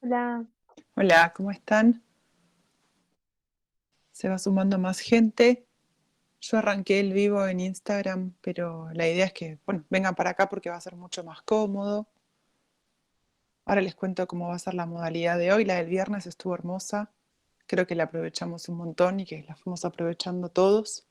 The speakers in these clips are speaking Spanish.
Hola, Hola, ¿cómo están? Se va sumando más gente. Yo arranqué el vivo en Instagram, pero la idea es que, bueno, vengan para acá porque va a ser mucho más cómodo. Ahora les cuento cómo va a ser la modalidad de hoy. La del viernes estuvo hermosa. Creo que la aprovechamos un montón y que la fuimos aprovechando todos.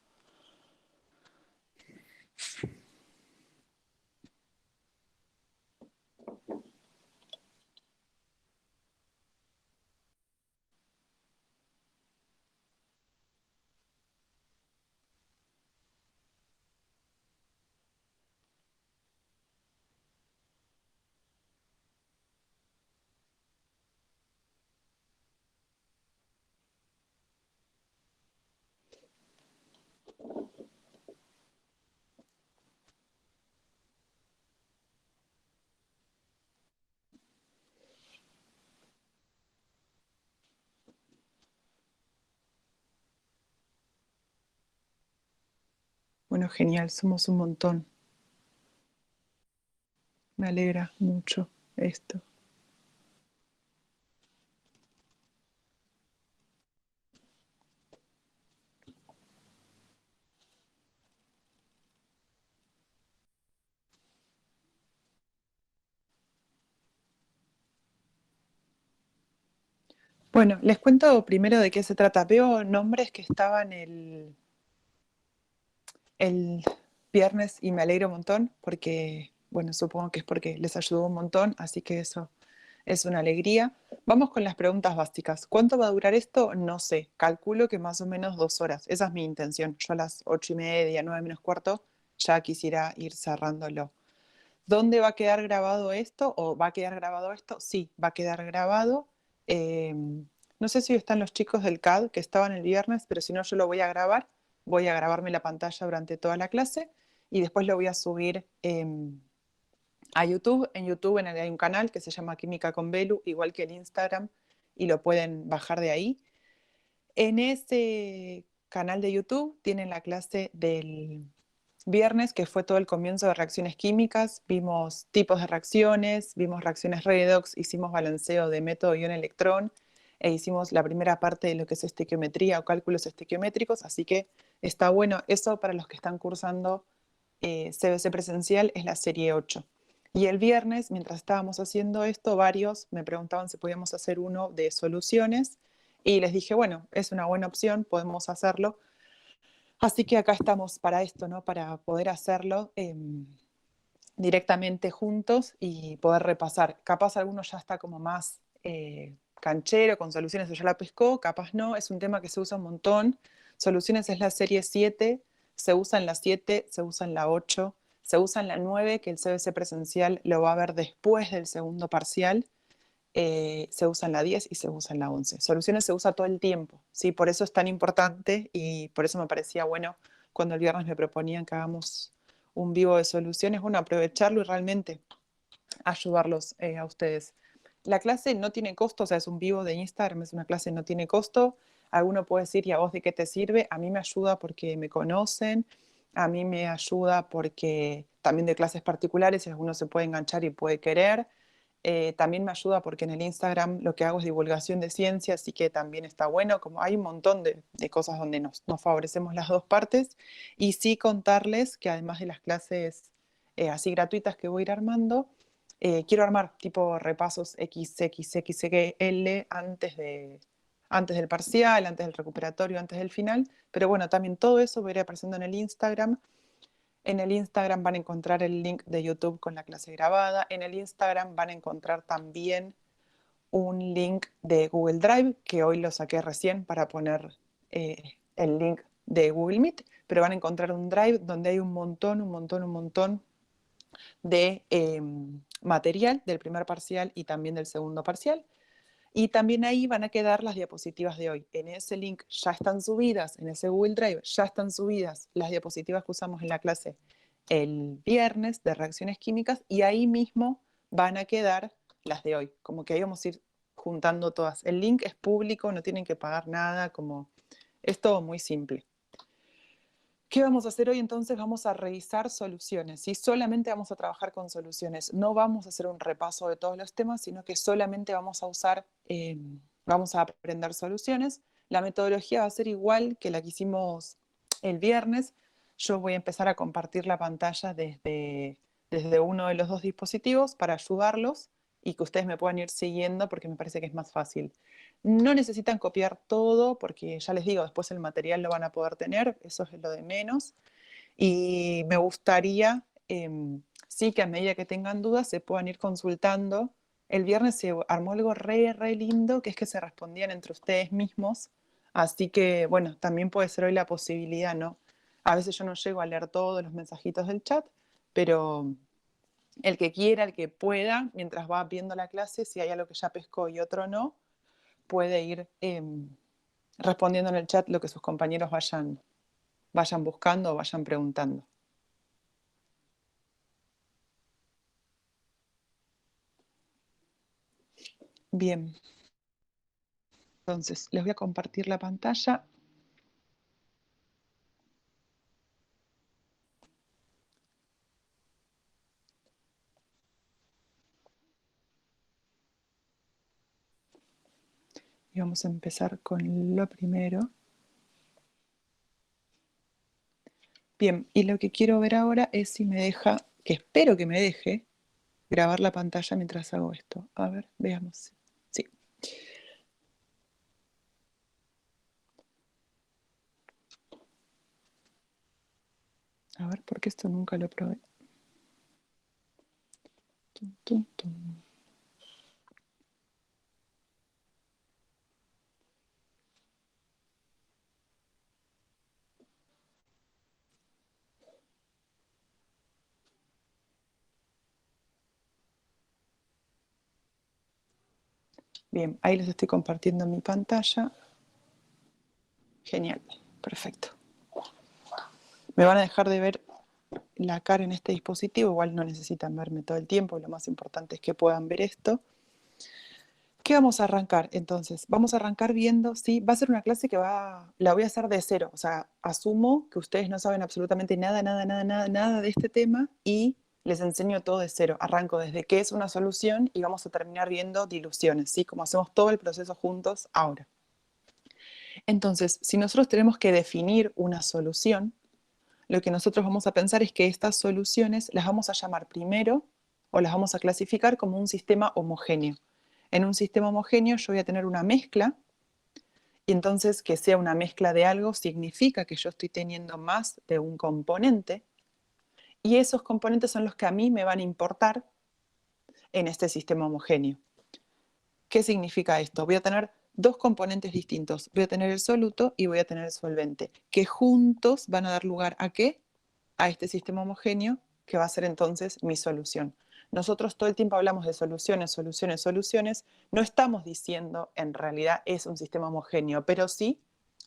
Bueno, genial, somos un montón. Me alegra mucho esto. Bueno, les cuento primero de qué se trata. Veo nombres que estaban el viernes y me alegro un montón porque, bueno, supongo que es porque les ayudó un montón, así que eso es una alegría. Vamos con las preguntas básicas. ¿Cuánto va a durar esto? No sé. Calculo que más o menos 2 horas. Esa es mi intención. Yo a las 8:30, 9 menos cuarto, ya quisiera ir cerrándolo. ¿Dónde va a quedar grabado esto? ¿O va a quedar grabado esto? Sí, va a quedar grabado. Eh, no sé si están los chicos del CAD que estaban el viernes, pero si no, yo lo voy a grabar. Voy a grabarme la pantalla durante toda la clase y después lo voy a subir a YouTube. En YouTube hay un canal que se llama Química con Belu, igual que el Instagram, y lo pueden bajar de ahí. En ese canal de YouTube tienen la clase del viernes, que fue todo el comienzo de reacciones químicas. Vimos tipos de reacciones, vimos reacciones redox, hicimos balanceo de método ion-electrón e hicimos la primera parte de lo que es estequiometría o cálculos estequiométricos, así que está bueno. Eso para los que están cursando CBC presencial es la serie 8. Y el viernes, mientras estábamos haciendo esto, varios me preguntaban si podíamos hacer uno de soluciones y les dije, bueno, es una buena opción, podemos hacerlo. Así que acá estamos para esto, ¿no? Para poder hacerlo directamente juntos y poder repasar. Capaz alguno ya está como más canchero con soluciones o ya la pescó, capaz no, es un tema que se usa un montón. Soluciones es la serie 7, se usa en la 7, se usa en la 8, se usa en la 9, que el CBC presencial lo va a ver después del segundo parcial. Se usa en la 10 y se usa en la 11. Soluciones se usa todo el tiempo, ¿sí? Por eso es tan importante y por eso me parecía bueno cuando el viernes me proponían que hagamos un vivo de soluciones, bueno, aprovecharlo y realmente ayudarlos a ustedes. La clase no tiene costo, o sea, es un vivo de Instagram, es una clase no tiene costo. Alguno puede decir, ¿y a vos de qué te sirve? A mí me ayuda porque me conocen, a mí me ayuda porque también de clases particulares, y alguno se puede enganchar y puede querer. También me ayuda porque en el Instagram lo que hago es divulgación de ciencia, así que también está bueno, como hay un montón de cosas donde nos favorecemos las dos partes. Y sí contarles que además de las clases así gratuitas que voy a ir armando, quiero armar tipo repasos XXXL antes del parcial, antes del recuperatorio, antes del final. Pero bueno, también todo eso voy a ir apareciendo en el Instagram. En el Instagram van a encontrar el link de YouTube con la clase grabada. En el Instagram van a encontrar también un link de Google Drive, que hoy lo saqué recién para poner el link de Google Meet, pero van a encontrar un Drive donde hay un montón de material del primer parcial y también del segundo parcial. Y también ahí van a quedar las diapositivas de hoy. En ese link ya están subidas, en ese Google Drive ya están subidas las diapositivas que usamos en la clase el viernes de reacciones químicas y ahí mismo van a quedar las de hoy. Como que ahí vamos a ir juntando todas. El link es público, no tienen que pagar nada, como es todo muy simple. ¿Qué vamos a hacer hoy entonces? Vamos a revisar soluciones, ¿sí? Solamente vamos a trabajar con soluciones. No vamos a hacer un repaso de todos los temas, sino que solamente vamos a usar, vamos a aprender soluciones. La metodología va a ser igual que la que hicimos el viernes. Yo voy a empezar a compartir la pantalla desde uno de los dos dispositivos para ayudarlos y que ustedes me puedan ir siguiendo porque me parece que es más fácil. No necesitan copiar todo porque ya les digo, después el material lo van a poder tener, eso es lo de menos. Y me gustaría, sí, que a medida que tengan dudas se puedan ir consultando. El viernes se armó algo re lindo, que es que se respondían entre ustedes mismos. Así que, bueno, también puede ser hoy la posibilidad, ¿no? A veces yo no llego a leer todos los mensajitos del chat, pero el que quiera, el que pueda, mientras va viendo la clase, si hay algo que ya pescó y otro no, puede ir respondiendo en el chat lo que sus compañeros vayan buscando o vayan preguntando. Bien, entonces les voy a compartir la pantalla. Y vamos a empezar con lo primero. Bien, y lo que quiero ver ahora es si me deja, que espero que me deje, grabar la pantalla mientras hago esto. A ver, veamos. Sí. A ver, porque esto nunca lo probé. Tum, tum, tum. Bien, ahí les estoy compartiendo mi pantalla. Genial, perfecto. Me van a dejar de ver la cara en este dispositivo, igual no necesitan verme todo el tiempo, lo más importante es que puedan ver esto. ¿Qué vamos a arrancar entonces? Vamos a arrancar viendo, sí, va a ser una clase que la voy a hacer de cero, o sea, asumo que ustedes no saben absolutamente nada de este tema y les enseño todo de cero. Arranco desde qué es una solución y vamos a terminar viendo diluciones, ¿sí? Como hacemos todo el proceso juntos ahora. Entonces, si nosotros tenemos que definir una solución, lo que nosotros vamos a pensar es que estas soluciones las vamos a llamar primero o las vamos a clasificar como un sistema homogéneo. En un sistema homogéneo yo voy a tener una mezcla y entonces que sea una mezcla de algo significa que yo estoy teniendo más de un componente y esos componentes son los que a mí me van a importar en este sistema homogéneo. ¿Qué significa esto? Voy a tener dos componentes distintos. Voy a tener el soluto y voy a tener el solvente, que juntos van a dar lugar ¿a qué? A este sistema homogéneo que va a ser entonces mi solución. Nosotros todo el tiempo hablamos de soluciones, soluciones, soluciones. No estamos diciendo en realidad es un sistema homogéneo, pero sí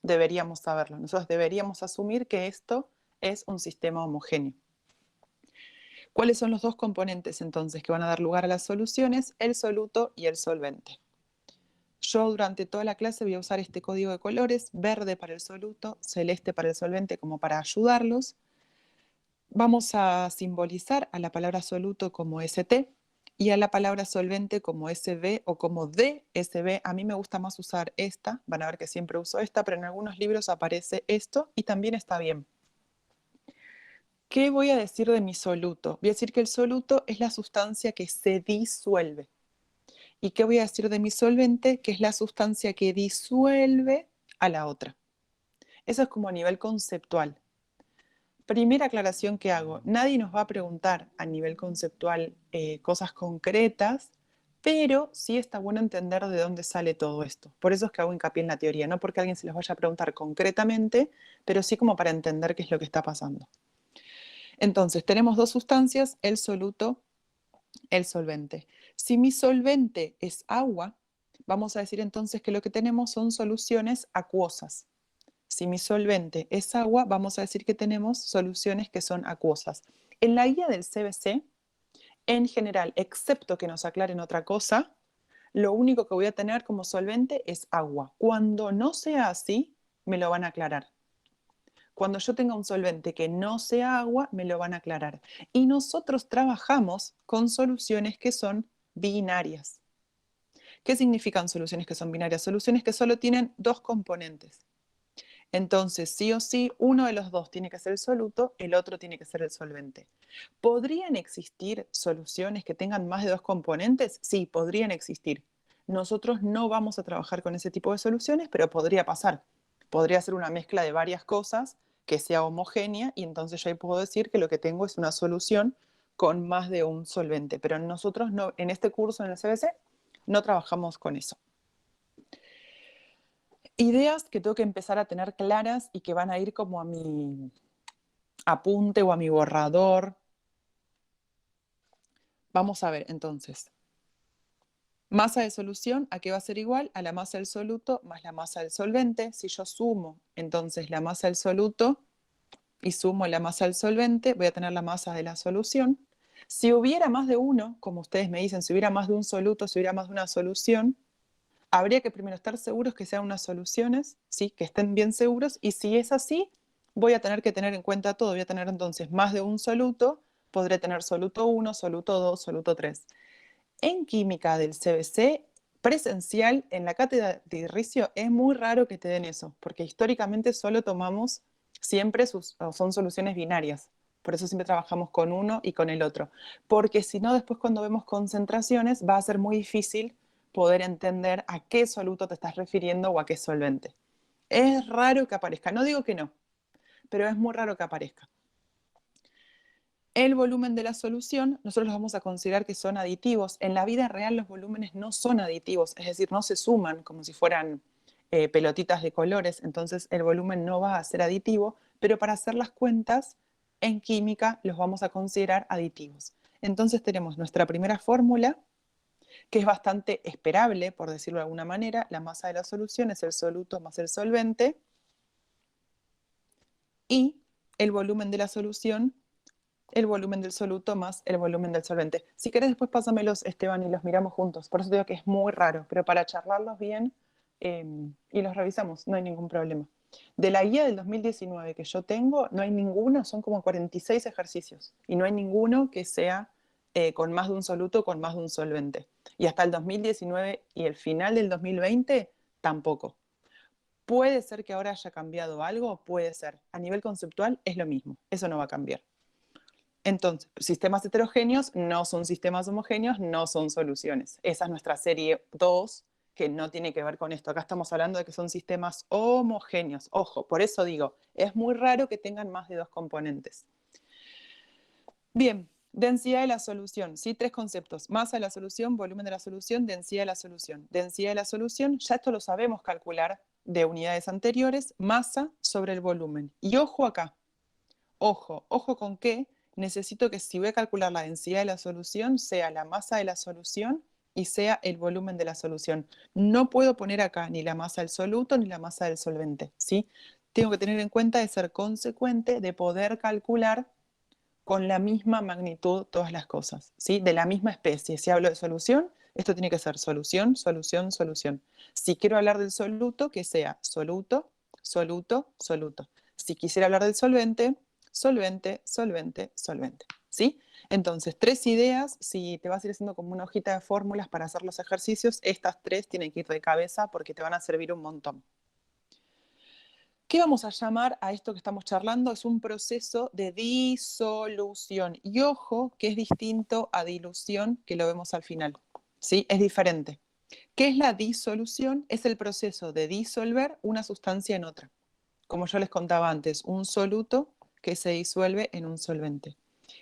deberíamos saberlo. Nosotros deberíamos asumir que esto es un sistema homogéneo. ¿Cuáles son los dos componentes entonces que van a dar lugar a las soluciones? El soluto y el solvente. Yo durante toda la clase voy a usar este código de colores, verde para el soluto, celeste para el solvente, como para ayudarlos. Vamos a simbolizar a la palabra soluto como ST y a la palabra solvente como SB o como DSB. A mí me gusta más usar esta, van a ver que siempre uso esta, pero en algunos libros aparece esto y también está bien. ¿Qué voy a decir de mi soluto? Voy a decir que el soluto es la sustancia que se disuelve. ¿Y qué voy a decir de mi solvente? Que es la sustancia que disuelve a la otra. Eso es como a nivel conceptual. Primera aclaración que hago, nadie nos va a preguntar a nivel conceptual cosas concretas, pero sí está bueno entender de dónde sale todo esto. Por eso es que hago hincapié en la teoría, no porque alguien se los vaya a preguntar concretamente, pero sí como para entender qué es lo que está pasando. Entonces, tenemos dos sustancias, el soluto, el solvente. Si mi solvente es agua, vamos a decir entonces que lo que tenemos son soluciones acuosas. Si mi solvente es agua, vamos a decir que tenemos soluciones que son acuosas. En la guía del CBC, en general, excepto que nos aclaren otra cosa, lo único que voy a tener como solvente es agua. Cuando no sea así, me lo van a aclarar. Cuando yo tenga un solvente que no sea agua, me lo van a aclarar. Y nosotros trabajamos con soluciones que son binarias. ¿Qué significan soluciones que son binarias? Soluciones que solo tienen dos componentes. Entonces, sí o sí, uno de los dos tiene que ser el soluto, el otro tiene que ser el solvente. ¿Podrían existir soluciones que tengan más de dos componentes? Sí, podrían existir. Nosotros no vamos a trabajar con ese tipo de soluciones, pero podría pasar. Podría ser una mezcla de varias cosas que sea homogénea y entonces yo ahí puedo decir que lo que tengo es una solución con más de un solvente. Pero nosotros no, en este curso en el CBC no trabajamos con eso. Ideas que tengo que empezar a tener claras y que van a ir como a mi apunte o a mi borrador. Vamos a ver entonces. Masa de solución, ¿a qué va a ser igual? A la masa del soluto más la masa del solvente. Si yo sumo entonces la masa del soluto y sumo la masa del solvente, voy a tener la masa de la solución. Si hubiera más de uno, como ustedes me dicen, si hubiera más de un soluto, si hubiera más de una solución, habría que primero estar seguros que sean unas soluciones, ¿sí? Que estén bien seguros, y si es así, voy a tener que tener en cuenta todo. Voy a tener entonces más de un soluto, podré tener soluto 1, soluto 2, soluto 3. En química del CBC presencial, en la cátedra de Irricio, es muy raro que te den eso, porque históricamente solo tomamos siempre son soluciones binarias. Por eso siempre trabajamos con uno y con el otro. Porque si no, después cuando vemos concentraciones va a ser muy difícil poder entender a qué soluto te estás refiriendo o a qué solvente. Es raro que aparezca, no digo que no, pero es muy raro que aparezca. El volumen de la solución, nosotros los vamos a considerar que son aditivos. En la vida real los volúmenes no son aditivos, es decir, no se suman como si fueran pelotitas de colores, entonces el volumen no va a ser aditivo, pero para hacer las cuentas en química los vamos a considerar aditivos. Entonces tenemos nuestra primera fórmula, que es bastante esperable, por decirlo de alguna manera. La masa de la solución es el soluto más el solvente, y el volumen de la solución, el volumen del soluto más el volumen del solvente. Si querés después pásamelos, Esteban, y los miramos juntos. Por eso digo que es muy raro, pero para charlarlos bien y los revisamos, no hay ningún problema. De la guía del 2019 que yo tengo, no hay ninguno, son como 46 ejercicios, y no hay ninguno que sea con más de un soluto o con más de un solvente. Y hasta el 2019 y el final del 2020, tampoco. Puede ser que ahora haya cambiado algo, puede ser. A nivel conceptual es lo mismo, eso no va a cambiar. Entonces, sistemas heterogéneos no son sistemas homogéneos, no son soluciones. Esa es nuestra serie 2, que no tiene que ver con esto. Acá estamos hablando de que son sistemas homogéneos. Ojo, por eso digo, es muy raro que tengan más de dos componentes. Bien, densidad de la solución, ¿sí? Tres conceptos: masa de la solución, volumen de la solución, densidad de la solución. Densidad de la solución, ya esto lo sabemos calcular de unidades anteriores, masa sobre el volumen. Y ojo acá, ojo con que necesito que si voy a calcular la densidad de la solución, sea la masa de la solución y sea el volumen de la solución. No puedo poner acá ni la masa del soluto ni la masa del solvente, ¿sí? Tengo que tener en cuenta de ser consecuente, de poder calcular con la misma magnitud todas las cosas, ¿sí? De la misma especie. Si hablo de solución, esto tiene que ser solución, solución, solución. Si quiero hablar del soluto, que sea soluto, soluto, soluto. Si quisiera hablar del solvente, solvente, solvente, solvente, ¿sí? Entonces, tres ideas. Si te vas a ir haciendo como una hojita de fórmulas para hacer los ejercicios, estas tres tienen que ir de cabeza porque te van a servir un montón. ¿Qué vamos a llamar a esto que estamos charlando? Es un proceso de disolución. Y ojo, que es distinto a dilución, que lo vemos al final. ¿Sí? Es diferente. ¿Qué es la disolución? Es el proceso de disolver una sustancia en otra. Como yo les contaba antes, un soluto que se disuelve en un solvente.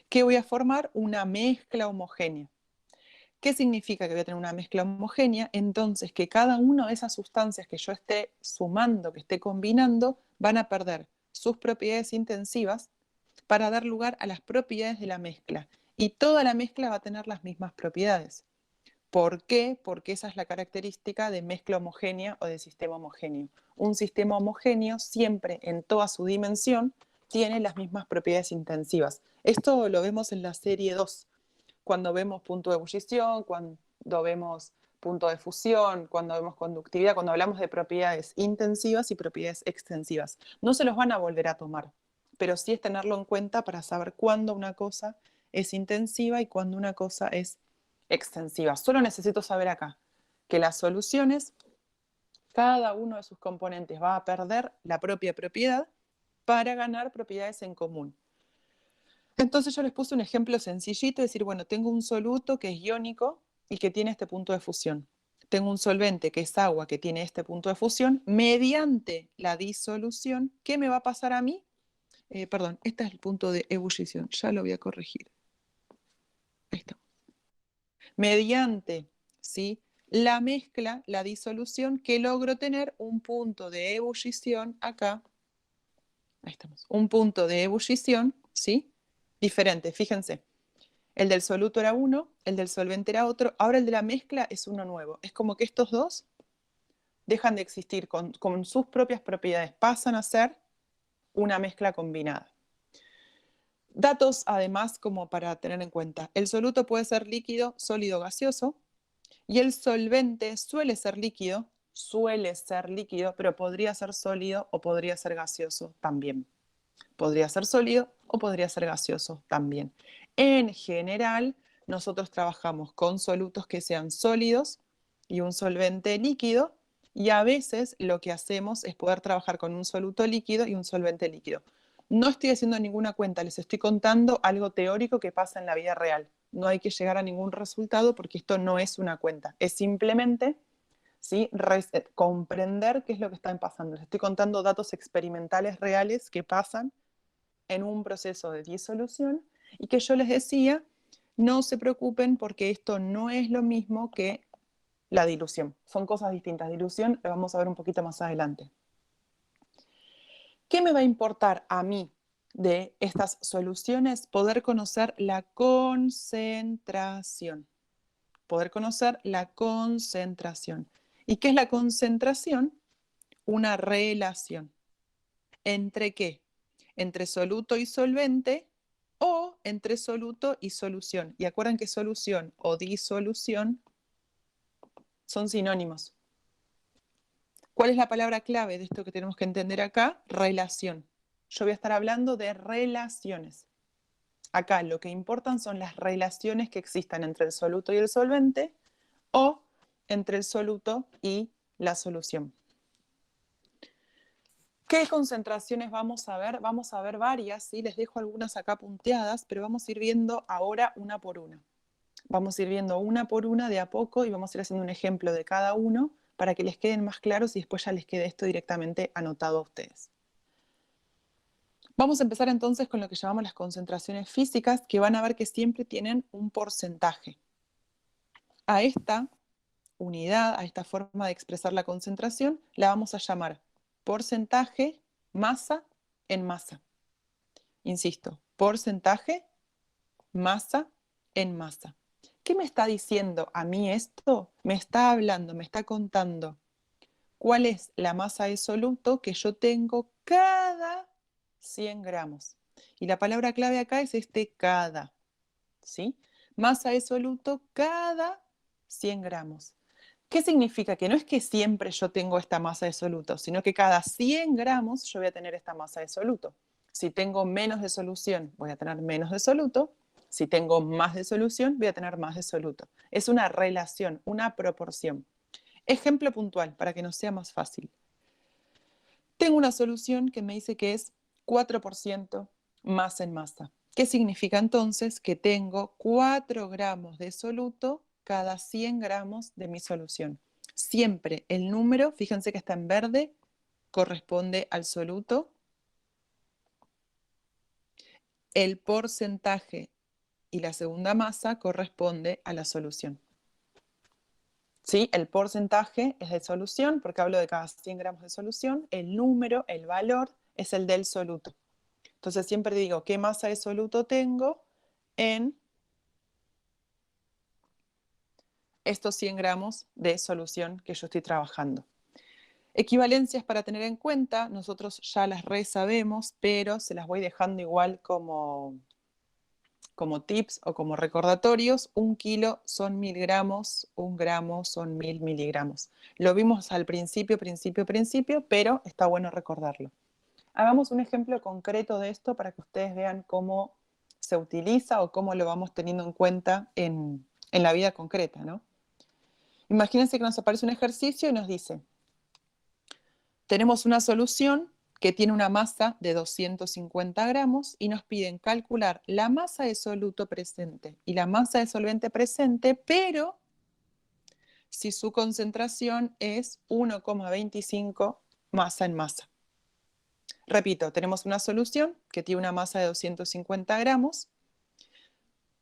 ¿Qué voy a formar? Una mezcla homogénea. ¿Qué significa que voy a tener una mezcla homogénea? Entonces, que cada una de esas sustancias que yo esté sumando, que esté combinando, van a perder sus propiedades intensivas para dar lugar a las propiedades de la mezcla. Y toda la mezcla va a tener las mismas propiedades. ¿Por qué? Porque esa es la característica de mezcla homogénea o de sistema homogéneo. Un sistema homogéneo siempre, en toda su dimensión, tiene las mismas propiedades intensivas. Esto lo vemos en la serie 2, cuando vemos punto de ebullición, cuando vemos punto de fusión, cuando vemos conductividad, cuando hablamos de propiedades intensivas y propiedades extensivas. No se los van a volver a tomar, pero sí es tenerlo en cuenta para saber cuándo una cosa es intensiva y cuándo una cosa es extensiva. Solo necesito saber acá que las soluciones, cada uno de sus componentes va a perder la propia propiedad para ganar propiedades en común. Entonces yo les puse un ejemplo sencillito, es decir, bueno, tengo un soluto que es iónico y que tiene este punto de fusión. Tengo un solvente que es agua que tiene este punto de fusión. Mediante la disolución, ¿qué me va a pasar a mí? Perdón, este es el punto de ebullición, ya lo voy a corregir. Ahí está. Mediante, ¿sí?, la mezcla, la disolución, que logro tener un punto de ebullición acá. Ahí estamos. Un punto de ebullición, ¿sí? Diferente, fíjense. El del soluto era uno, el del solvente era otro, ahora el de la mezcla es uno nuevo. Es como que estos dos dejan de existir con sus propias propiedades, pasan a ser una mezcla combinada. Datos además como para tener en cuenta. El soluto puede ser líquido, sólido, gaseoso, y el solvente suele ser líquido, pero podría ser sólido o podría ser gaseoso también. Podría ser sólido o podría ser gaseoso también. En general, nosotros trabajamos con solutos que sean sólidos y un solvente líquido, y a veces lo que hacemos es poder trabajar con un soluto líquido y un solvente líquido. No estoy haciendo ninguna cuenta, les estoy contando algo teórico que pasa en la vida real. No hay que llegar a ningún resultado porque esto no es una cuenta, es simplemente, ¿sí?, comprender qué es lo que está pasando. Les estoy contando datos experimentales reales que pasan en un proceso de disolución y que yo les decía, no se preocupen porque esto no es lo mismo que la dilución. Son cosas distintas. Dilución lo vamos a ver un poquito más adelante. ¿Qué me va a importar a mí de estas soluciones? Poder conocer la concentración. Poder conocer la concentración. ¿Y qué es la concentración? Una relación. ¿Entre qué? Entre soluto y solvente o entre soluto y solución. Y acuerdan que solución o disolución son sinónimos. ¿Cuál es la palabra clave de esto que tenemos que entender acá? Relación. Yo voy a estar hablando de relaciones. Acá lo que importan son las relaciones que existan entre el soluto y el solvente o entre el soluto y la solución. ¿Qué concentraciones vamos a ver? Vamos a ver varias, ¿sí? Les dejo algunas acá punteadas, pero vamos a ir viendo ahora una por una. Vamos a ir viendo una por una de a poco y vamos a ir haciendo un ejemplo de cada uno para que les queden más claros y después ya les quede esto directamente anotado a ustedes. Vamos a empezar entonces con lo que llamamos las concentraciones físicas, que van a ver que siempre tienen un porcentaje. A esta unidad, a esta forma de expresar la concentración, la vamos a llamar porcentaje masa en masa. Insisto, porcentaje masa en masa. ¿Qué me está diciendo a mí esto? Me está hablando, me está contando cuál es la masa de soluto que yo tengo cada 100 gramos. Y la palabra clave acá es este cada, ¿sí? Masa de soluto cada 100 gramos. ¿Qué significa? Que no es que siempre yo tengo esta masa de soluto, sino que cada 100 gramos yo voy a tener esta masa de soluto. Si tengo menos de solución, voy a tener menos de soluto. Si tengo más de solución, voy a tener más de soluto. Es una relación, una proporción. Ejemplo puntual, para que nos sea más fácil. Tengo una solución que me dice que es 4% masa en masa. ¿Qué significa entonces? Que tengo 4 gramos de soluto cada 100 gramos de mi solución. Siempre el número, fíjense que está en verde, corresponde al soluto. El porcentaje y la segunda masa corresponde a la solución. ¿Sí? El porcentaje es de solución, porque hablo de cada 100 gramos de solución. El número, el valor, es el del soluto. Entonces siempre digo, ¿qué masa de soluto tengo en estos 100 gramos de solución que yo estoy trabajando? Equivalencias para tener en cuenta, nosotros ya las sabemos, pero se las voy dejando igual como como tips o como recordatorios, 1 kilo son 1000 gramos, 1 gramo son 1000 miligramos. Lo vimos al principio, pero está bueno recordarlo. Hagamos un ejemplo concreto de esto para que ustedes vean cómo se utiliza o cómo lo vamos teniendo en cuenta en la vida concreta, ¿no? Imagínense que nos aparece un ejercicio y nos dice, tenemos una solución que tiene una masa de 250 gramos y nos piden calcular la masa de soluto presente y la masa de solvente presente, pero si su concentración es 1,25 masa en masa. Repito, tenemos una solución que tiene una masa de 250 gramos.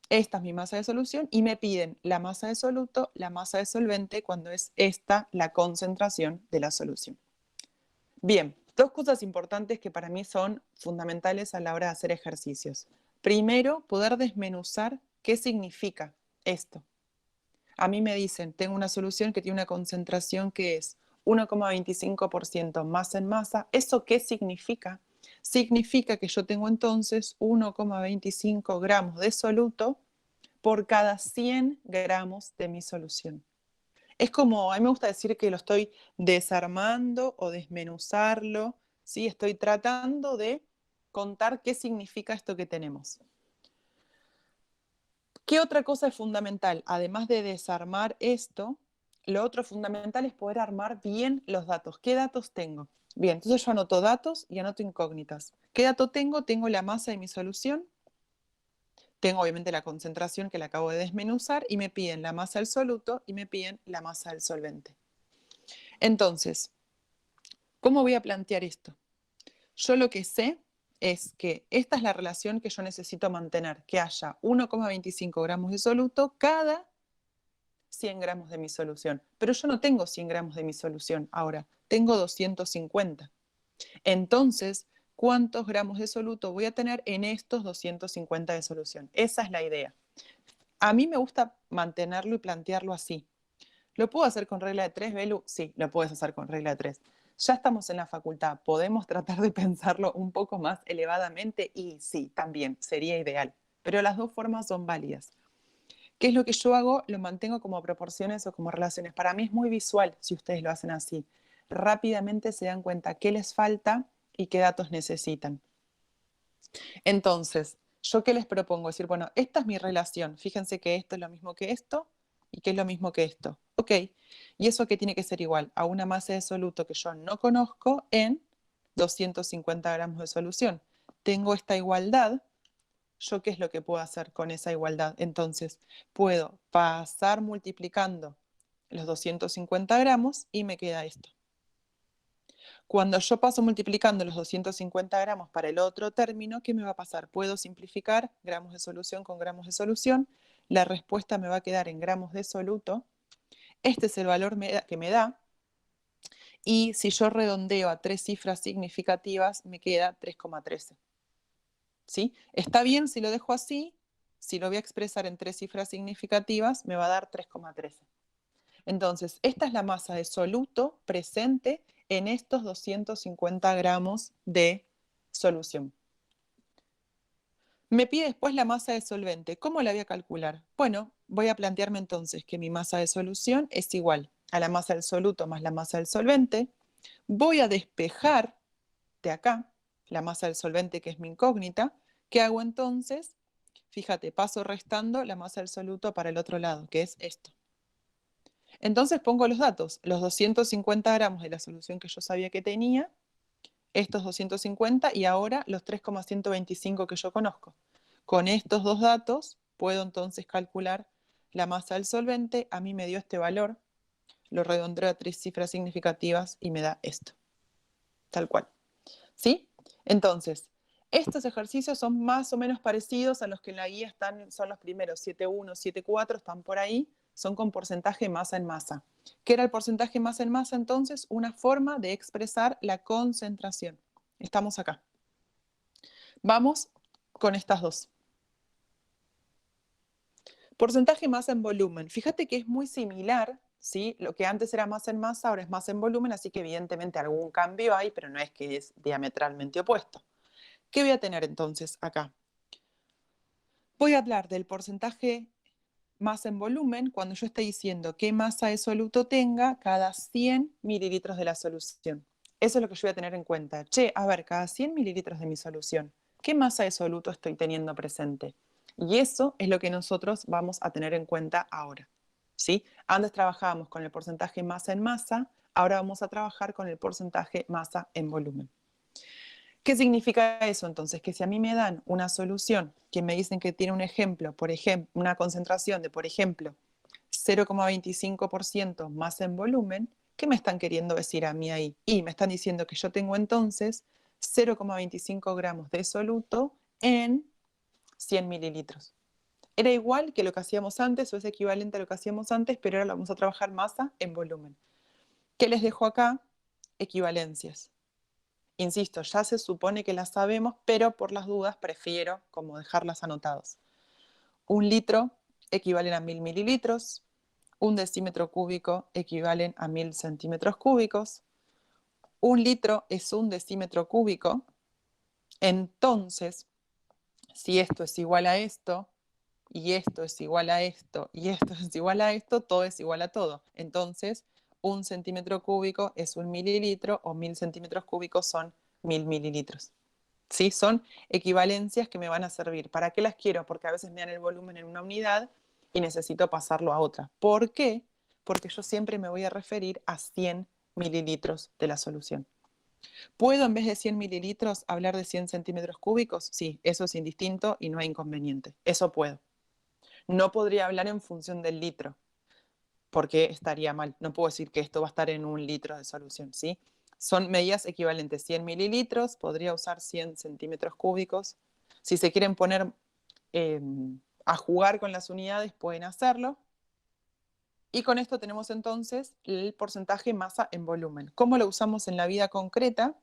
Esta es mi masa de solución y me piden la masa de soluto, la masa de solvente cuando es esta la concentración de la solución. Bien, dos cosas importantes que para mí son fundamentales a la hora de hacer ejercicios. Primero, poder desmenuzar qué significa esto. A mí me dicen, tengo una solución que tiene una concentración que es 1,25% masa en masa. ¿Eso qué significa? Significa que yo tengo entonces 1,25 gramos de soluto por cada 100 gramos de mi solución. Es como, a mí me gusta decir que lo estoy desarmando o desmenuzarlo, ¿sí? Estoy tratando de contar qué significa esto que tenemos. ¿Qué otra cosa es fundamental? Además de desarmar esto, lo otro fundamental es poder armar bien los datos. ¿Qué datos tengo? Bien, entonces yo anoto datos y anoto incógnitas. ¿Qué dato tengo? Tengo la masa de mi solución, tengo obviamente la concentración que la acabo de desmenuzar y me piden la masa del soluto y me piden la masa del solvente. Entonces, ¿cómo voy a plantear esto? Yo lo que sé es que esta es la relación que yo necesito mantener, que haya 1,25 gramos de soluto cada 100 gramos de mi solución. Pero yo no tengo 100 gramos de mi solución ahora, tengo 250. Entonces, ¿cuántos gramos de soluto voy a tener en estos 250 de solución? Esa es la idea. A mí me gusta mantenerlo y plantearlo así. ¿Lo puedo hacer con regla de 3, Belu? Sí, lo puedes hacer con regla de 3. Ya estamos en la facultad, podemos tratar de pensarlo un poco más elevadamente y sí, también sería ideal, pero las dos formas son válidas. ¿Qué es lo que yo hago? Lo mantengo como proporciones o como relaciones. Para mí es muy visual si ustedes lo hacen así. Rápidamente se dan cuenta qué les falta y qué datos necesitan. Entonces, ¿yo qué les propongo? Decir, bueno, esta es mi relación. Fíjense que esto es lo mismo que esto y que es lo mismo que esto. Ok, ¿y eso qué tiene que ser igual? A una masa de soluto que yo no conozco en 250 gramos de solución. Tengo esta igualdad. ¿Yo qué es lo que puedo hacer con esa igualdad? Entonces, puedo pasar multiplicando los 250 gramos y me queda esto. Cuando yo paso multiplicando los 250 gramos para el otro término, ¿qué me va a pasar? Puedo simplificar gramos de solución con gramos de solución. La respuesta me va a quedar en gramos de soluto. Este es el valor que me da. Y si yo redondeo a 3 cifras significativas, me queda 3,13. ¿Sí? Está bien si lo dejo así. Si lo voy a expresar en 3 cifras significativas, me va a dar 3,13. Entonces, esta es la masa de soluto presente en estos 250 gramos de solución. Me pide después la masa de solvente. ¿Cómo la voy a calcular? Bueno, voy a plantearme entonces que mi masa de solución es igual a la masa del soluto más la masa del solvente. Voy a despejar de acá la masa del solvente, que es mi incógnita. ¿Qué hago entonces? Fíjate, paso restando la masa del soluto para el otro lado, que es esto. Entonces pongo los datos, los 250 gramos de la solución que yo sabía que tenía, estos 250 y ahora los 3,125 que yo conozco. Con estos dos datos puedo entonces calcular la masa del solvente. A mí me dio este valor, lo redondeo a 3 cifras significativas y me da esto, tal cual. ¿Sí? Entonces, estos ejercicios son más o menos parecidos a los que en la guía son los primeros, 7,1, 7,4, están por ahí, son con porcentaje masa en masa. ¿Qué era el porcentaje masa en masa entonces? Una forma de expresar la concentración. Estamos acá. Vamos con estas dos. Porcentaje masa en volumen. Fíjate que es muy similar, ¿sí? Lo que antes era masa en masa, ahora es masa en volumen, así que evidentemente algún cambio hay, pero no es que es diametralmente opuesto. ¿Qué voy a tener entonces acá? Voy a hablar del porcentaje masa en volumen cuando yo esté diciendo qué masa de soluto tenga cada 100 mililitros de la solución. Eso es lo que yo voy a tener en cuenta. Che, a ver, cada 100 mililitros de mi solución, ¿qué masa de soluto estoy teniendo presente? Y eso es lo que nosotros vamos a tener en cuenta ahora. ¿Sí? Antes trabajábamos con el porcentaje masa en masa, ahora vamos a trabajar con el porcentaje masa en volumen. ¿Qué significa eso entonces? Que si a mí me dan una solución que me dicen que tiene un ejemplo, por ejemplo, una concentración de, por ejemplo, 0,25% más en volumen, ¿qué me están queriendo decir a mí ahí? Y me están diciendo que yo tengo entonces 0,25 gramos de soluto en 100 mililitros. Era igual que lo que hacíamos antes o es equivalente a lo que hacíamos antes, pero ahora vamos a trabajar masa en volumen. ¿Qué les dejo acá? Equivalencias. Insisto, ya se supone que las sabemos, pero por las dudas prefiero como dejarlas anotadas. 1 litro equivalen a 1000 mililitros, 1 decímetro cúbico equivalen a 1000 centímetros cúbicos, 1 litro es 1 decímetro cúbico, entonces, si esto es igual a esto, y esto es igual a esto, y esto es igual a esto, todo es igual a todo. Entonces, 1 centímetro cúbico es 1 mililitro o 1000 centímetros cúbicos son 1000 mililitros. ¿Sí? Son equivalencias que me van a servir. ¿Para qué las quiero? Porque a veces me dan el volumen en una unidad y necesito pasarlo a otra. ¿Por qué? Porque yo siempre me voy a referir a 100 mililitros de la solución. ¿Puedo en vez de 100 mililitros hablar de 100 centímetros cúbicos? Sí, eso es indistinto y no hay inconveniente. Eso puedo. No podría hablar en función del litro, porque estaría mal. No puedo decir que esto va a estar en 1 litro de solución, ¿sí? Son medidas equivalentes. 100 mililitros, podría usar 100 centímetros cúbicos. Si se quieren poner eh, a jugar con las unidades, pueden hacerlo. Y con esto tenemos entonces el porcentaje masa en volumen. ¿Cómo lo usamos en la vida concreta?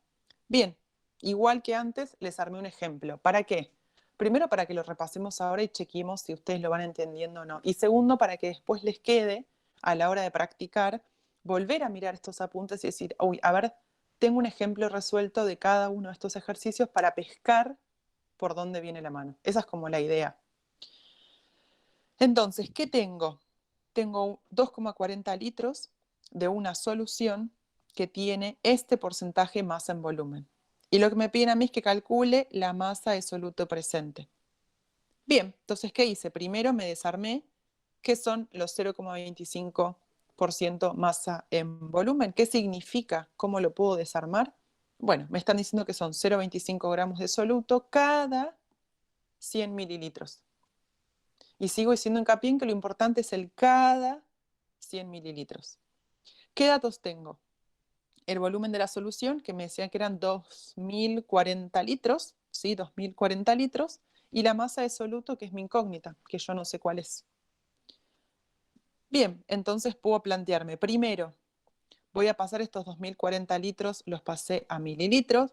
Bien, igual que antes, les armé un ejemplo. ¿Para qué? Primero, para que lo repasemos ahora y chequemos si ustedes lo van entendiendo o no. Y segundo, para que después les quede, a la hora de practicar, volver a mirar estos apuntes y decir, uy, a ver, tengo un ejemplo resuelto de cada uno de estos ejercicios para pescar por dónde viene la mano. Esa es como la idea. Entonces, ¿qué tengo? Tengo 2,40 litros de una solución que tiene este porcentaje masa en volumen. Y lo que me piden a mí es que calcule la masa de soluto presente. Bien, entonces, ¿qué hice? Primero me desarmé qué son los 0,25% masa en volumen. ¿Qué significa? ¿Cómo lo puedo desarmar? Bueno, me están diciendo que son 0,25 gramos de soluto cada 100 mililitros. Y sigo diciendo hincapié en que lo importante es el cada 100 mililitros. ¿Qué datos tengo? El volumen de la solución, que me decían que eran 2040 litros, ¿sí? 2040 litros, y la masa de soluto, que es mi incógnita, que yo no sé cuál es. Bien, entonces puedo plantearme, primero, voy a pasar estos 2040 litros, los pasé a mililitros.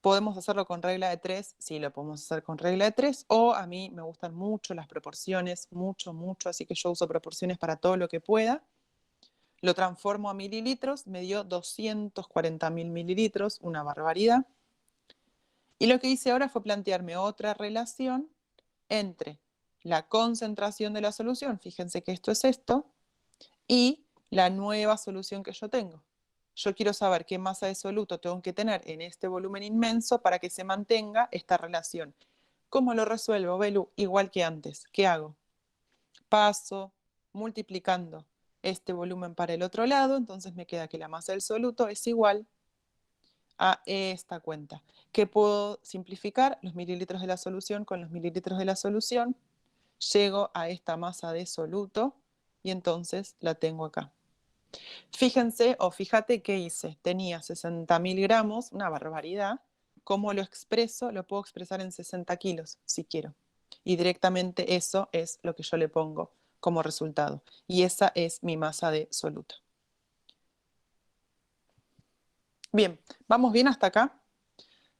¿Podemos hacerlo con regla de 3? Sí, lo podemos hacer con regla de 3. O a mí me gustan mucho las proporciones, mucho, mucho, así que yo uso proporciones para todo lo que pueda. Lo transformo a mililitros, me dio 240.000 mililitros, una barbaridad. Y lo que hice ahora fue plantearme otra relación entre la concentración de la solución, fíjense que esto es esto, y la nueva solución que yo tengo. Yo quiero saber qué masa de soluto tengo que tener en este volumen inmenso para que se mantenga esta relación. ¿Cómo lo resuelvo, Belu? Igual que antes. ¿Qué hago? Paso multiplicando este volumen para el otro lado, entonces me queda que la masa del soluto es igual a esta cuenta. ¿Qué puedo simplificar? Los mililitros de la solución con los mililitros de la solución. Llego a esta masa de soluto y entonces la tengo acá. Fíjense o fíjate qué hice. Tenía 60.000 gramos, una barbaridad. ¿Cómo lo expreso? Lo puedo expresar en 60 kilos si quiero. Y directamente eso es lo que yo le pongo como resultado. Y esa es mi masa de soluto. Bien, ¿vamos bien hasta acá?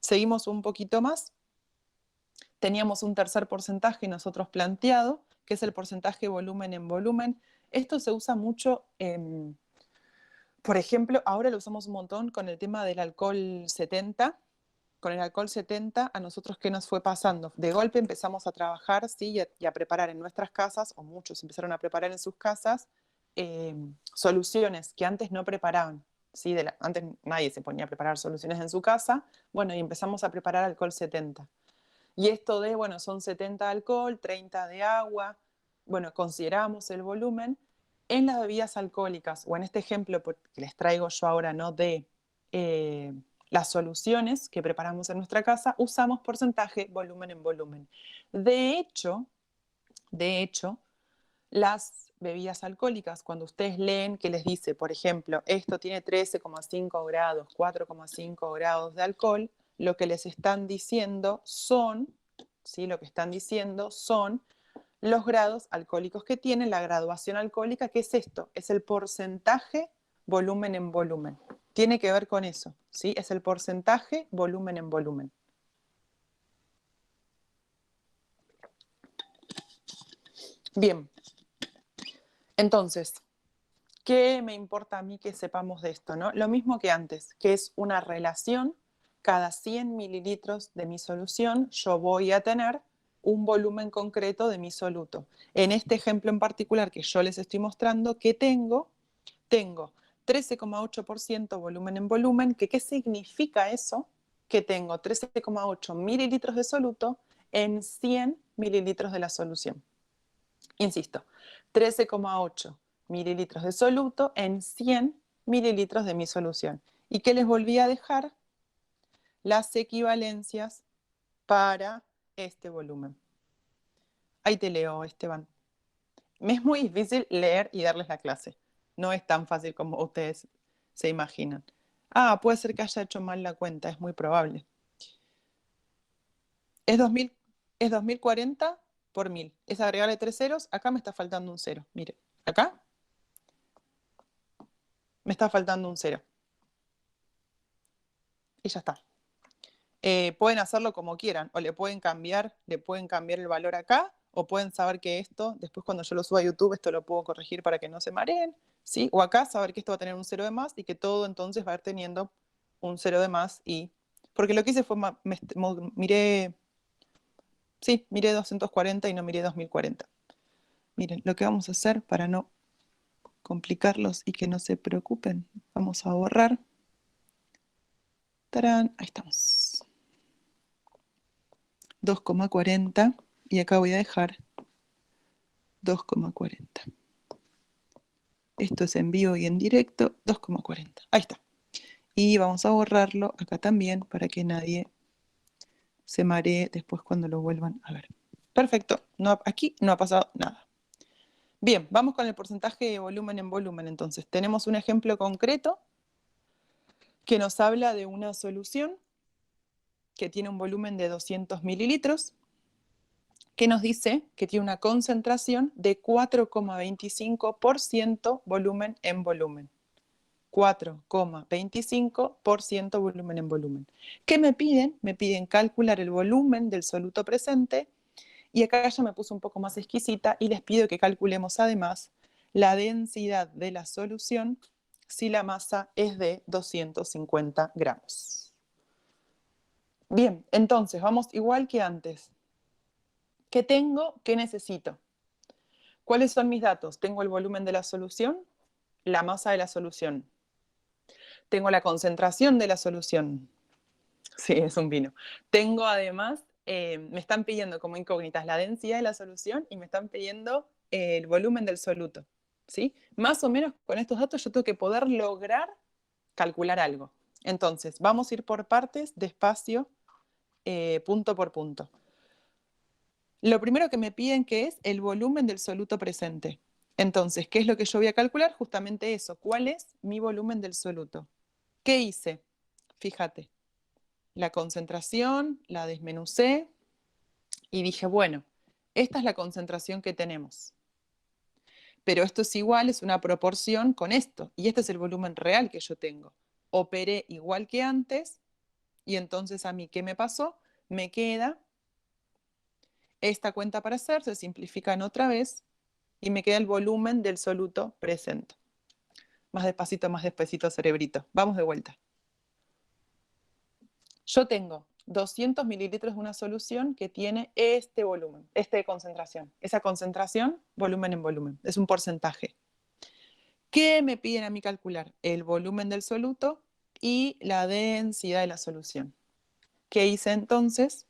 Seguimos un poquito más. Teníamos un tercer porcentaje nosotros planteado, que es el porcentaje volumen en volumen. Esto se usa mucho por ejemplo, ahora lo usamos un montón con el tema del alcohol 70, con el alcohol 70, a nosotros qué nos fue pasando. De golpe empezamos a trabajar, ¿sí? y a preparar en nuestras casas, o muchos empezaron a preparar en sus casas, soluciones que antes no preparaban. ¿Sí? Antes nadie se ponía a preparar soluciones en su casa. Bueno, y empezamos a preparar alcohol 70. Y esto de, bueno, son 70 de alcohol, 30 de agua. Bueno, consideramos el volumen. En las bebidas alcohólicas, o en este ejemplo que les traigo yo ahora, ¿no? De las soluciones que preparamos en nuestra casa, usamos porcentaje volumen en volumen. De hecho, las bebidas alcohólicas, cuando ustedes leen que les dice, por ejemplo, esto tiene 13,5 grados, 4,5 grados de alcohol, lo que les están diciendo son, ¿sí? Lo que están diciendo son los grados alcohólicos que tiene, la graduación alcohólica. ¿Qué es esto? Es el porcentaje volumen en volumen. Tiene que ver con eso, ¿sí? Es el porcentaje volumen en volumen. Bien, entonces, ¿qué me importa a mí que sepamos de esto, no? Lo mismo que antes, que es una relación. Cada 100 mililitros de mi solución, yo voy a tener un volumen concreto de mi soluto. En este ejemplo en particular que yo les estoy mostrando, ¿qué tengo? Tengo 13,8% volumen en volumen. ¿Qué significa eso? Que tengo 13,8 mililitros de soluto en 100 mililitros de la solución. Insisto, 13,8 mililitros de soluto en 100 mililitros de mi solución. ¿Y qué les volví a dejar? Las equivalencias para este volumen. Ahí te leo, Esteban. Me es muy difícil leer y darles la clase. No es tan fácil como ustedes se imaginan. Ah, puede ser que haya hecho mal la cuenta, es muy probable. Es 2040 por 1000. Es agregarle 3 ceros. Acá me está faltando un cero. Mire, acá me está faltando un cero. Y ya está. Pueden hacerlo como quieran, o le pueden cambiar el valor acá, o pueden saber que esto, después cuando yo lo suba a YouTube, esto lo puedo corregir para que no se mareen, ¿sí? O acá saber que esto va a tener un cero de más y que todo entonces va a ir teniendo un cero de más. Porque lo que hice fue, miré 240 y no miré 2040. Miren, lo que vamos a hacer para no complicarlos y que no se preocupen, vamos a borrar. ¡Tarán! Ahí estamos. 2,40 y acá voy a dejar 2,40. Esto es en vivo y en directo, 2,40. Ahí está. Y vamos a borrarlo acá también para que nadie se maree después cuando lo vuelvan a ver. Perfecto, aquí no ha pasado nada. Bien, vamos con el porcentaje de volumen en volumen. Entonces, tenemos un ejemplo concreto que nos habla de una solución que tiene un volumen de 200 mililitros, que nos dice que tiene una concentración de 4,25% volumen en volumen. 4,25% volumen en volumen. ¿Qué me piden? Me piden calcular el volumen del soluto presente, y acá ya me puse un poco más exquisita y les pido que calculemos además la densidad de la solución si la masa es de 250 gramos. Bien, entonces vamos igual que antes. ¿Qué tengo? ¿Qué necesito? ¿Cuáles son mis datos? Tengo el volumen de la solución, la masa de la solución. Tengo la concentración de la solución. Sí, es un vino. Tengo además, me están pidiendo como incógnitas la densidad de la solución y me están pidiendo el volumen del soluto. ¿Sí? Más o menos con estos datos yo tengo que poder lograr calcular algo. Entonces, vamos a ir por partes, despacio, punto por punto. Lo primero que me piden que es el volumen del soluto presente. Entonces, ¿qué es lo que yo voy a calcular? Justamente eso. ¿Cuál es mi volumen del soluto? ¿Qué hice? Fíjate, la concentración la desmenucé y dije, bueno, esta es la concentración que tenemos. Pero esto es igual, es una proporción con esto. Y este es el volumen real que yo tengo. Operé igual que antes y entonces a mí, ¿qué me pasó? Me queda esta cuenta para hacer, se simplifican otra vez y me queda el volumen del soluto presente. Más despacito, cerebrito. Vamos de vuelta. Yo tengo 200 mililitros de una solución que tiene este volumen, esta concentración. Esa concentración, volumen en volumen, es un porcentaje. ¿Qué me piden a mí calcular? El volumen del soluto y la densidad de la solución. ¿Qué hice entonces?